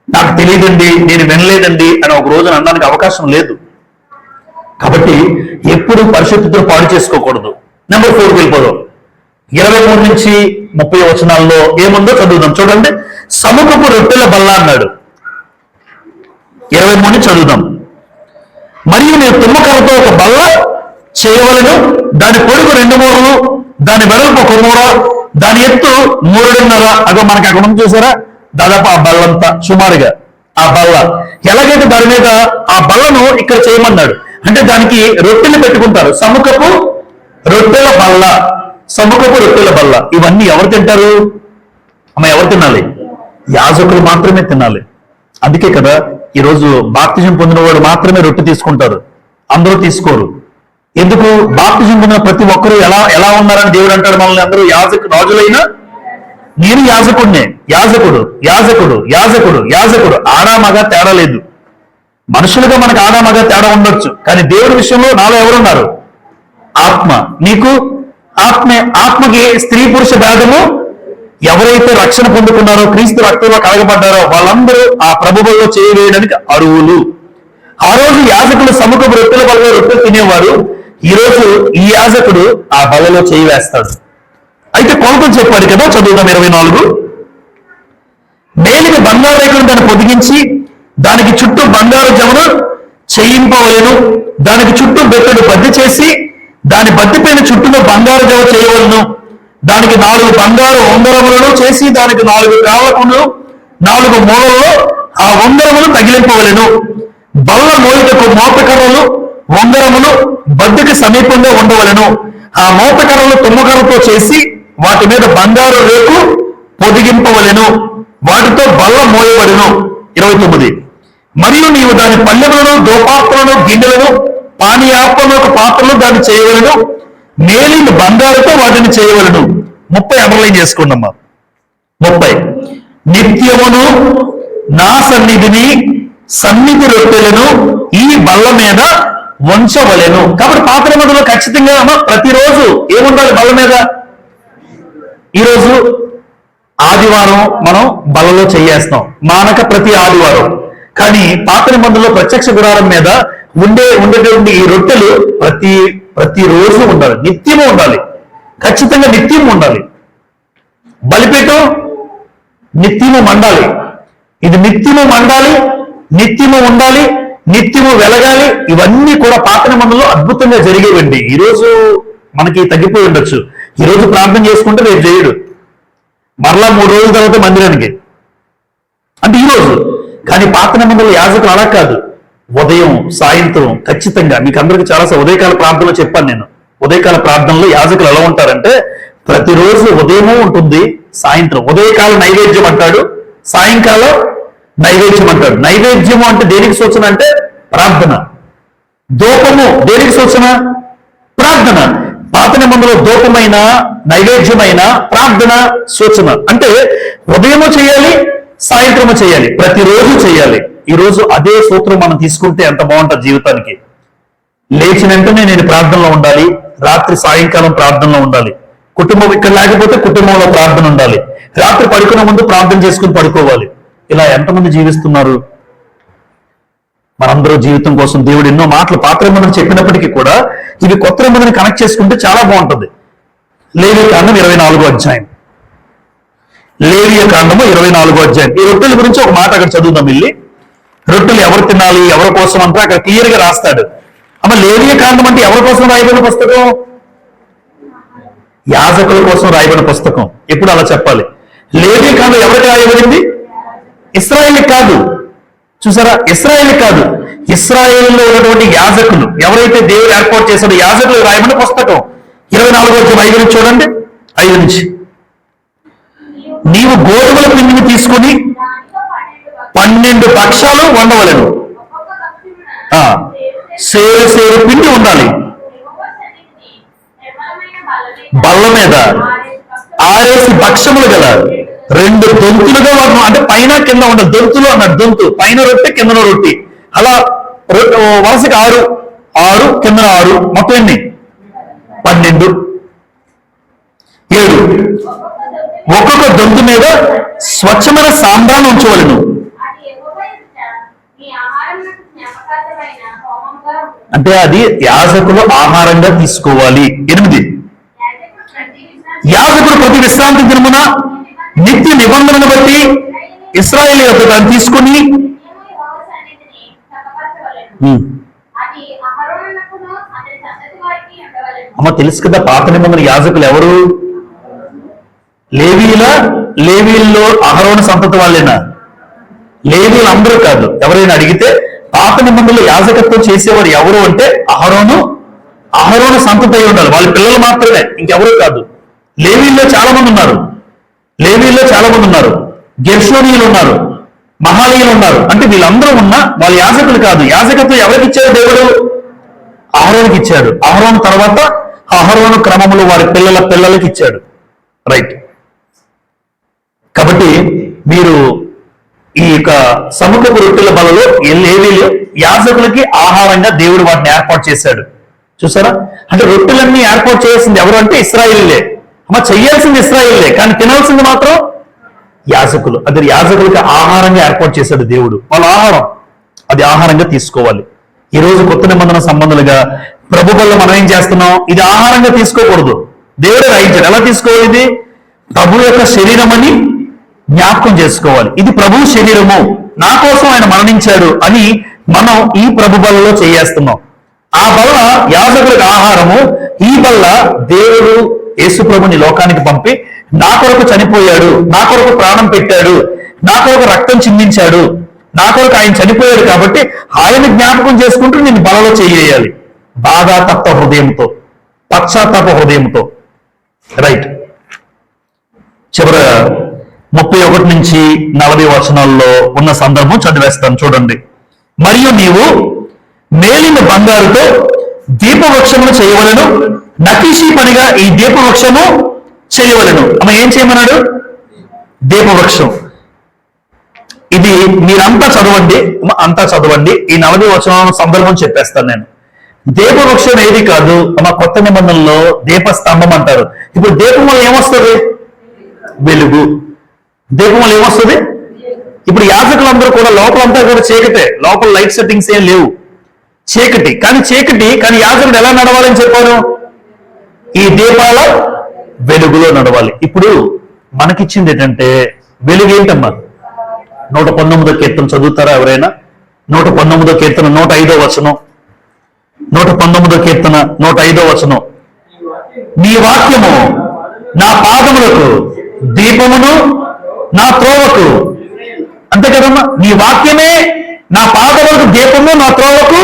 నాకు తెలియదండి, నేను వినలేదండి అని ఒక రోజున అనడానికి అవకాశం లేదు. కాబట్టి ఎప్పుడు పరిశుద్ధతను పాడు చేసుకోకూడదు. నెంబర్ 4 వెళ్ళిపోదాం. 23 నుంచి 30 వచనాల్లో ఏముందో చదువుదాం. చూడండి, సముఖపు రొట్టెల బల్ల అన్నాడు. 23 నుంచి చదువుదాం. మరియు నేను తుమ్మకరతో ఒక బల్ల చేయవలను, దాని పొడుగు 2 మూరలు, దాని వెడల్పు 1 మూర, దాని ఎత్తు 3.5. అదో మనకి అక్కడ ఉంది చూసారా, దాదాపు ఆ బల్లంతా సుమారుగా ఆ బల్ల. ఎలాగైతే దాని మీద ఆ బల్లను ఇక్కడ చేయమన్నాడు అంటే దానికి రొట్టెలు పెట్టుకుంటారు. సముఖపు రొట్టెల బల్ల, సముఖపు రొట్టెల బల్ల. ఇవన్నీ ఎవరు తింటారు అమ్మ? ఎవరు తినాలి? యాజకులు మాత్రమే తినాలి. అందుకే కదా ఈరోజు బాప్తిజం పొందిన వాడు మాత్రమే రొట్టె తీసుకుంటారు, అందరూ తీసుకోరు. ఎందుకు? బాప్తిజం పొందిన ప్రతి ఒక్కరూ ఎలా ఎలా ఉన్నారని దేవుడు అంటాడు మనల్ని అందరూ రాజులైనా నేను యాజకుడినే. యాజకుడు యాజకుడు యాజకుడు యాజకుడు, ఆడామగా తేడా లేదు. మనుషులుగా మనకు ఆడామగా తేడా ఉండొచ్చు, కానీ దేవుడి విషయంలో నాలో ఎవరున్నారు? ఆత్మ. నీకు ఆత్మే. ఆత్మకి స్త్రీ పురుష భేదము. ఎవరైతే రక్షణ పొందుకున్నారో, క్రీస్తు రక్తంలో కలగబడ్డారో వాళ్ళందరూ ఆ ప్రభువులో చేయవేయడానికి అర్హులు. ఆ రోజు యాజకులు సముఖపు రొట్టెల బలలో రొట్టెలు తినేవారు. ఈ రోజు ఈ యాజకుడు ఆ బలలో చేయి వేస్తాడు. అయితే కొలతలు చెప్పాడు కదా, చదువుదాం. 24. మేలికి బంగారు రేకును దాన్ని పొదిగించి దానికి చుట్టూ బంగారు జమును చేయింపవలెను. దానికి చుట్టూ బెత్తడు బద్ది చేసి దాని బద్దిపైన చుట్టూను బంగారు జవ చేయవలను. దానికి 4 బంగారు ఉంగరములను చేసి దానికి 4 కావలకును 4 మూలల్లో ఆ ఉంగరములు తగిలింపవలెను. బల్ల మోయుటకు మోతకర్రలు ఉంగరములు బద్దకి సమీపంగా ఉండవలెను. ఆ మోతకర్రలు తుమ్మకర్రతో చేసి వాటి మీద బంగారు రేకు పొదిగింపవలెను. వాటితో బల్ల మోయబడెను. 29. మరియు నీవు దాని పల్లెములను, దోపాత్రలను, గిన్నెలను, పానీయాత్మలకు పాత్రలు దాన్ని చేయవలను. మేలిన బంగారుతో వాటిని చేయవలను. 30 అండర్లైన్ చేసుకోండమ్మా. 30. నిత్యమును నా సన్నిధిని సన్నిధి రొట్టెలను ఈ బల్ల మీద ఉంచవలెను. కాబట్టి పాత నిబంధనలో ఖచ్చితంగా ప్రతిరోజు ఏముండాలి బల్ల మీద? ఈరోజు ఆదివారం మనం బలలో చెయ్యేస్తాం మానక ప్రతి ఆదివారం. కానీ పాత నిబంధనలో ప్రత్యక్ష గుడారం మీద ఉండేటువంటి ఈ రొట్టెలు ప్రతిరోజు ఉండాలి, నిత్యము ఉండాలి, ఖచ్చితంగా నిత్యము ఉండాలి. బలిపీఠం నిత్యము మండాలి. ఇది నిత్యము మండాలి, నిత్యము ఉండాలి, నిత్యము వెలగాలి. ఇవన్నీ కూడా పాత నిబంధనలో అద్భుతంగా జరిగేవండి. ఈరోజు మనకి తగ్గిపోయి ఉండొచ్చు. ఈరోజు ప్రార్థన చేసుకుంటే రేపు చేయడు, మరలా 3 రోజుల తర్వాత మందిరానికి అంటే ఈరోజు. కానీ పాత నిబంధనలు యాజకులు అలా కాదు, ఉదయం సాయంత్రం ఖచ్చితంగా. మీకు అందరికీ చాలా ఉదయకాల ప్రార్థనలో చెప్పాను నేను. ఉదయకాల ప్రార్థనలో యాజకులు ఎలా ఉంటారంటే ప్రతిరోజు ఉదయము ఉంటుంది, సాయంత్రం. ఉదయకాల నైవేద్యం అంటాడు, సాయంకాలం నైవేద్యం అంటాడు. నైవేద్యము అంటే దేనికి సూచన అంటే ప్రార్థన. ధూపము దేనికి సూచన? ప్రార్థన. పాత నిబంధనలో ధూపమైన, నైవేద్యమైన, ప్రార్థన సూచన. అంటే ఉదయము చేయాలి, సాయంత్రము చేయాలి, ప్రతిరోజు చేయాలి. ఈరోజు అదే సూత్రం మనం తీసుకుంటే ఎంత బాగుంటుంది జీవితానికి. లేచిన వెంటనే నేను ప్రార్థనలో ఉండాలి, రాత్రి సాయంకాలం ప్రార్థనలో ఉండాలి. కుటుంబం ఇక్కడ లేకపోతే కుటుంబంలో ప్రార్థన ఉండాలి, రాత్రి పడుకునే ముందు ప్రార్థన చేసుకుని పడుకోవాలి. ఇలా ఎంతమంది జీవిస్తున్నారు? మనందరూ జీవితం కోసం దేవుడు ఎన్నో మాటలు పాత నిబంధన చెప్పినప్పటికీ కూడా ఇవి కొత్త నిబంధన కనెక్ట్ చేసుకుంటే చాలా బాగుంటుంది. లేవియ కాండం 24వ అధ్యాయం. లేవియ కాండము 24వ అధ్యాయం. ఈ రొట్టెల గురించి ఒక మాట అక్కడ చదువుదాం వెళ్ళి. రొట్టెలు ఎవరు తినాలి, ఎవరి కోసం అంటే అక్కడ క్లియర్ గా రాస్తాడు. అమ్మ లేవియ కాండం అంటే ఎవరి కోసం రాయబడిన పుస్తకం? యాజకుల కోసం రాయబడిన పుస్తకం. ఎప్పుడు అలా చెప్పాలి. లేవియ కాండం ఎవరికి రాయబడింది? ఇశ్రాయేలుకి కాదు. చూసారా, ఇశ్రాయేలుకి కాదు, ఇశ్రాయేలులో ఉన్నటువంటి యాజకులు ఎవరైతే దేవుడు ఏర్పాటు చేశాడో యాజకులు రాయబడిన పుస్తకం. 24వ అధ్యాయం 5 నుంచి చూడండి. 5 నుంచి. నీవు గోధుమల పిండిని తీసుకుని 12 పక్షాలు వండవలను. సేరు పిండి ఉండాలి. బల్ల మీద 6 పక్షములు గల 2 దొంతులుగా వాడు, అంటే పైన కింద ఉండదు. దొంతులు అన్నాడు. దొంతు పైన రొట్టె కిందన రొట్టి, అలా వరుసకి 6 కింద 6, మొత్తం ఎన్ని? 12. 7. ఒక్కొక్క దొంతు మీద స్వచ్ఛమైన సాంబ్రాన్ని ఉంచవలను. అంటే అది యాజకులు ఆహారంగా తీసుకోవాలి. 8 యాజకుడు ప్రతి విశ్రాంతి దినమున నిత్య నిబంధనను బట్టి ఇశ్రాయేలు యొక్క దాన్ని తీసుకుని అమ్మ తెలుసు కదా, పాత నిబంధన యాజకులు ఎవరు? లేవీల్లో అహరోను సంతతి వాళ్ళేనా? లేవీలు అందరూ కాదు. ఎవరైనా అడిగితే పాత నిబంధనలు యాజకత్వం చేసేవారు ఎవరు అంటే అహరోను సంతతి అయి ఉండాలి. వాళ్ళ పిల్లలు మాత్రమే, ఇంకెవరూ కాదు. లేవీల్లో చాలా మంది ఉన్నారు. గెర్షోనీయులు ఉన్నారు, మహాలీయులు ఉన్నారు. అంటే వీళ్ళందరూ ఉన్నా వాళ్ళ యాజకులు కాదు. యాజకత్వం ఎవరికి ఇచ్చాడు? దేవుడు అహరోనుకి ఇచ్చాడు. అహరోను తర్వాత అహరోను క్రమంలో వారి పిల్లలకి ఇచ్చాడు. రైట్. కాబట్టి మీరు ఈ యొక్క సముఖపు రొట్టెల బలలో లేవీలు యాజకులకి ఆహారంగా దేవుడు వాటిని ఏర్పాటు చేశాడు. చూసారా? అంటే రొట్టెలన్నీ ఏర్పాటు చేయాల్సింది ఎవరు అంటే ఇశ్రాయేలీలే. చెయ్యాల్సింది ఇశ్రాయేలీలే, కానీ తినాల్సింది మాత్రం యాజకులు. అది యాజకులకి ఆహారంగా ఏర్పాటు చేశాడు దేవుడు. వాళ్ళ ఆహారం అది ఆహారంగా తీసుకోవాలి. ఈ రోజు కొత్త నిబంధన సంబంధాలుగా ప్రభు వల్ల మనం ఏం చేస్తున్నాం? ఇది ఆహారంగా తీసుకోకూడదు. దేవుడే రాయించాడు. ఎలా తీసుకోవాలి? ఇది ప్రభు యొక్క శరీరం అని జ్ఞాపకం చేసుకోవాలి. ఇది ప్రభు శరీరము, నా కోసం ఆయన మరణించాడు అని మనం ఈ ప్రభు బలలో చేయేస్తున్నాం. ఆ బల్ల యాజకులకు ఆహారము. ఈ బల్ల దేవుడు యేసు ప్రభుని లోకానికి పంపి నా కొరకు చనిపోయాడు, నా కొరకు ప్రాణం పెట్టాడు, నా కొరకు రక్తం చిందించాడు, నా కొరకు ఆయన చనిపోయాడు. కాబట్టి ఆయన జ్ఞాపకం చేసుకుంటూ నేను బలలో చేయాలి, బాధాతప్త హృదయంతో, పశ్చాత్తాప హృదయంతో. రైట్. చివర 31 నుంచి 40 వచనాల్లో ఉన్న సందర్భం చదివేస్తాను చూడండి. మరియు నీవు మేలిన బంగారుతో దీపవృక్షమును చేయవలను, నకీషీ పనిగా ఈ దీపవృక్షము చేయవలను. ఏం చేయమన్నాడు? దీపవృక్షం. ఇది మీరంతా చదవండి. ఈ 40 వచనం సందర్భం చెప్పేస్తాను నేను. దీపవృక్షం ఏది కాదు కొత్త నిబంధనలో దీపస్తంభం అంటారు. ఇప్పుడు దీపం వల్ల ఏమొస్తుంది? వెలుగు. దీపం వల్ల ఏమొస్తుంది? ఇప్పుడు యాజకులందరూ కూడా లోపలంతా కూడా చీకటే, లోపల లైట్ సెట్టింగ్స్ ఏం లేవు, చీకటి. కానీ యాజకుడు ఎలా నడవాలని చెప్పారు? ఈ దీపాల వెలుగులో నడవాలి. ఇప్పుడు మనకిచ్చింది ఏంటంటే వెలుగు ఏంటమ్మా? 119వ కీర్తన చదువుతారా ఎవరైనా? 119వ కీర్తన 105వ వచనం. 119వ కీర్తన 105వ వచనం. నీ వాక్యము నా పాదములకు దీపమును నా త్రోవకు. అంతే కదమ్మా, నీ వాక్యమే నా పాదములకు దీపము, నా త్రోవకు.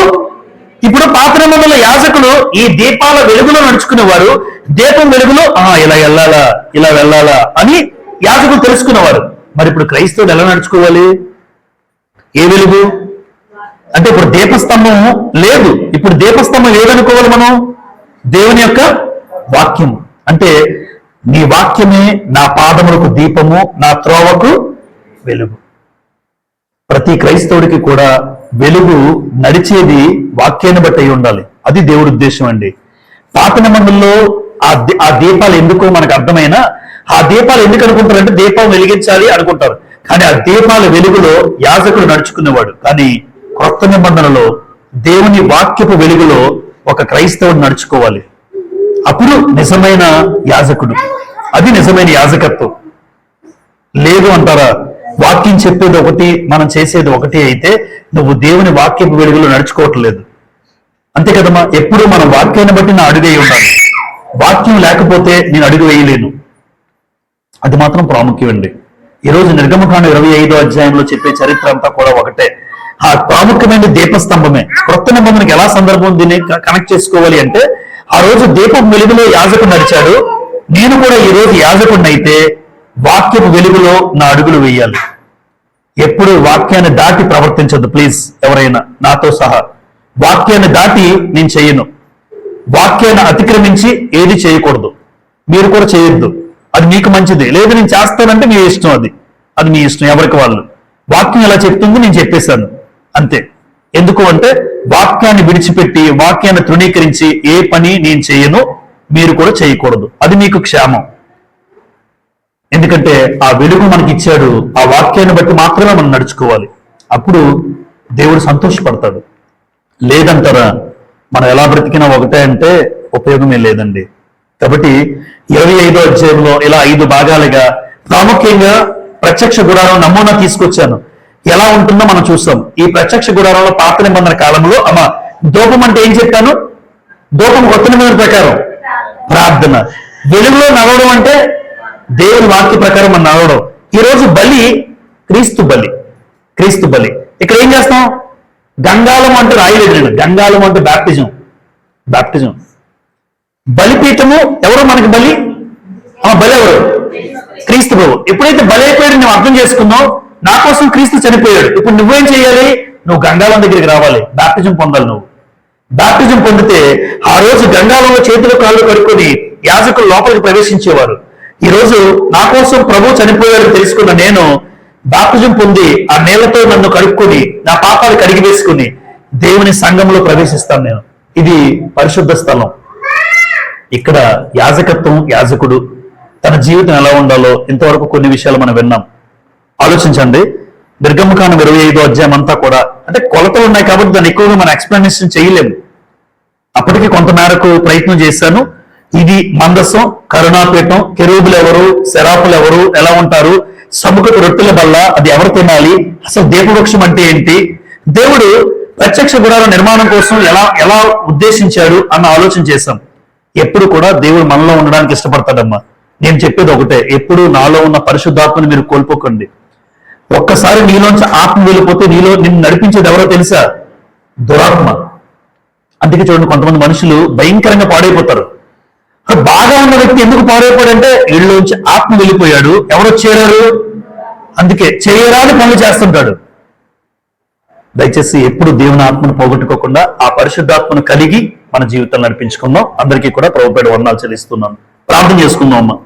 ఇప్పుడు పాత నిబంధనల యాజకులు ఈ దీపాల వెలుగులో నడుచుకునేవారు. దీపం వెలుగులో ఇలా వెళ్ళాలా అని యాజకులు తెలుసుకునేవారు. మరి ఇప్పుడు క్రైస్తవుడు ఎలా నడుచుకోవాలి? ఏ వెలుగు అంటే ఇప్పుడు దీపస్తంభం లేదు. ఇప్పుడు దీపస్తంభం ఏదనుకోవాలి మనం? దేవుని యొక్క వాక్యం. అంటే నీ వాక్యమే నా పాదములకు దీపము, నా త్రోవకు వెలుగు. ప్రతి క్రైస్తవుడికి కూడా వెలుగు నడిచేది వాక్యాన్ని బట్టి అయి ఉండాలి. అది దేవుడి ఉద్దేశం అండి. పాత నిబంధనలో ఆ దీపాలు ఎందుకో మనకు అర్థమైనా, ఆ దీపాలు ఎందుకు అనుకుంటారంటే దీపం వెలిగించాలి అనుకుంటారు. కానీ ఆ దీపాల వెలుగులో యాజకుడు నడుచుకునేవాడు. కానీ కొత్త నిబంధనలో దేవుని వాక్యపు వెలుగులో ఒక క్రైస్తవుడు నడుచుకోవాలి. అప్పుడు నిజమైన యాజకుడు. అది నిజమైన యాజకత్వం. లేదు అంటారా? వాక్యం చెప్పేది ఒకటి, మనం చేసేది ఒకటి అయితే నువ్వు దేవుని వాక్యపు వెలుగులో నడుచుకోవట్లేదు. అంతే కదమ్మా. ఎప్పుడు మన వాక్యాన్ని బట్టి నా అడుగు వేయి ఉండాలి. వాక్యం లేకపోతే నేను అడుగు వేయలేను. అది మాత్రం ప్రాముఖ్యం అండి. ఈరోజు నిర్గమకాండ 25వ అధ్యాయంలో చెప్పే చరిత్ర అంతా కూడా ఒకటే. ఆ ప్రాముఖ్యమైన దీపస్తంభమే. కొత్త నిబంధనకి ఎలా సందర్భం దీన్ని కనెక్ట్ చేసుకోవాలి అంటే, ఆ రోజు దీపం వెలుగులో యాజకుడు నడిచాడు. నేను కూడా ఈ రోజు యాజకుడిని అయితే వాక్యపు వెలుగులో నా అడుగులు వేయాలి. ఎప్పుడు వాక్యాన్ని దాటి ప్రవర్తించద్దు ప్లీజ్. ఎవరైనా నాతో సహా వాక్యాన్ని దాటి నేను చేయను. వాక్యాన్ని అతిక్రమించి ఏది చేయకూడదు. మీరు కూడా చేయొద్దు. అది మీకు మంచిది. లేదు నేను చేస్తానంటే మీ ఇష్టం. అది మీ ఇష్టం. ఎవరికి వాళ్ళు. వాక్యం ఎలా చెప్తుందో నేను చెప్పేశాను అంతే. ఎందుకు అంటే వాక్యాన్ని విడిచిపెట్టి వాక్యాన్ని తృణీకరించి ఏ పని నేను చేయను, మీరు కూడా చేయకూడదు. అది మీకు క్షేమం. ఎందుకంటే ఆ వెలుగు మనకి ఇచ్చాడు. ఆ వాక్యాన్ని బట్టి మాత్రమే మనం నడుచుకోవాలి. అప్పుడు దేవుడు సంతోషపడతాడు. లేదంటారా? మనం ఎలా బ్రతికినా ఒకటే అంటే ఉపయోగమే లేదండి. కాబట్టి 25వ అధ్యాయంలో ఇలా 5 భాగాలుగా ప్రాముఖ్యంగా ప్రత్యక్ష గుడారం నమూనా తీసుకొచ్చాను. ఎలా ఉంటుందో మనం చూస్తాం. ఈ ప్రత్యక్ష గుడారంలో పాత నిబంధన కాలంలో ధూపం అంటే ఏం చెప్పాను? ధూపం కొత్త నిబంధన ప్రకారం ప్రార్థన. వెలుగులో నడవడం అంటే దేవుని వాక్య ప్రకారం మనం నడవడం. ఈరోజు బలి క్రీస్తు బలి. క్రీస్తు బలి. ఇక్కడ ఏం చేస్తాం? గంగాలం అంటే రాయలేదు నేను. గంగాలం అంటే బ్యాప్టిజం. బ్యాప్టిజం. బలిపీఠము ఎవరు మనకి బలి? బలి ఎవరు? క్రీస్తు ప్రభు. ఎప్పుడైతే బలి అయిపోయాడు నువ్వు అర్థం చేసుకున్నావు, నా కోసం క్రీస్తు చనిపోయాడు, ఇప్పుడు నువ్వేం చేయాలి? నువ్వు గంగాలం దగ్గరికి రావాలి, బ్యాప్టిజం పొందాలి. నువ్వు బ్యాప్టిజం పొందితే ఆ రోజు గంగాలంలో చేతులు కాళ్ళు కడుక్కొని యాజకులు లోపలికి ప్రవేశించేవారు. ఈ రోజు నా కోసం ప్రభు చనిపోయాడు తెలుసుకున్న నేను బాప్తిజం పొంది ఆ నీళ్లతో నన్ను కడుక్కొని నా పాపాలు కడిగి వేసుకుని దేవుని సంఘంలో ప్రవేశిస్తాను నేను. ఇది పరిశుద్ధ స్థలం. ఇక్కడ యాజకత్వం, యాజకుడు తన జీవితం ఎలా ఉండాలో ఇంతవరకు కొన్ని విషయాలు మనం విన్నాం. ఆలోచించండి. నిర్గమకాండం 25వ అధ్యాయం అంతా కూడా అంటే కొలతలు ఉన్నాయి కాబట్టి దాన్ని ఎక్కువగా మనం ఎక్స్ప్లెనేషన్ చేయలేము. అప్పటికి కొంత మేరకు ప్రయత్నం చేశాను. ఇది మందసం, కరుణాపీఠం, కెరూబులు ఎవరు, శరాపులు ఎవరు, ఎలా ఉంటారు, సముఖపు రొట్టెల బల్ల అది ఎవరు తినాలి, అసలు దీపవృక్షం అంటే ఏంటి, దేవుడు ప్రత్యక్ష గుడారం నిర్మాణం కోసం ఎలా ఉద్దేశించాడు అన్న ఆలోచన చేశాం. ఎప్పుడు కూడా దేవుడు మనలో ఉండడానికి ఇష్టపడతాడమ్మా. నేను చెప్పేది ఒకటే, ఎప్పుడు నాలో ఉన్న పరిశుద్ధాత్మని మీరు కోల్పోకండి. ఒక్కసారి నీలోంచి ఆత్మ వెళ్ళిపోతే నిన్ను నడిపించేది ఎవరో తెలుసా? దురాత్మ. అందుకే చూడండి, కొంతమంది మనుషులు భయంకరంగా పాడైపోతారు. బాగా ఉన్న వ్యక్తి ఎందుకు పాడైపోయాడంటే వీళ్ళలోంచి ఆత్మ వెళ్ళిపోయాడు, ఎవరు చేరారు? అందుకే చేయరాని పనులు చేస్తుంటాడు. దయచేసి ఎప్పుడు దేవుని ఆత్మను పోగొట్టుకోకుండా ఆ పరిశుద్ధాత్మను కలిగి మన జీవితాన్ని నడిపించుకుందాం. అందరికీ కూడా ప్రభుపేట వందనాలు చెల్లిస్తున్నాను. ప్రార్థన చేసుకుందాం అమ్మా.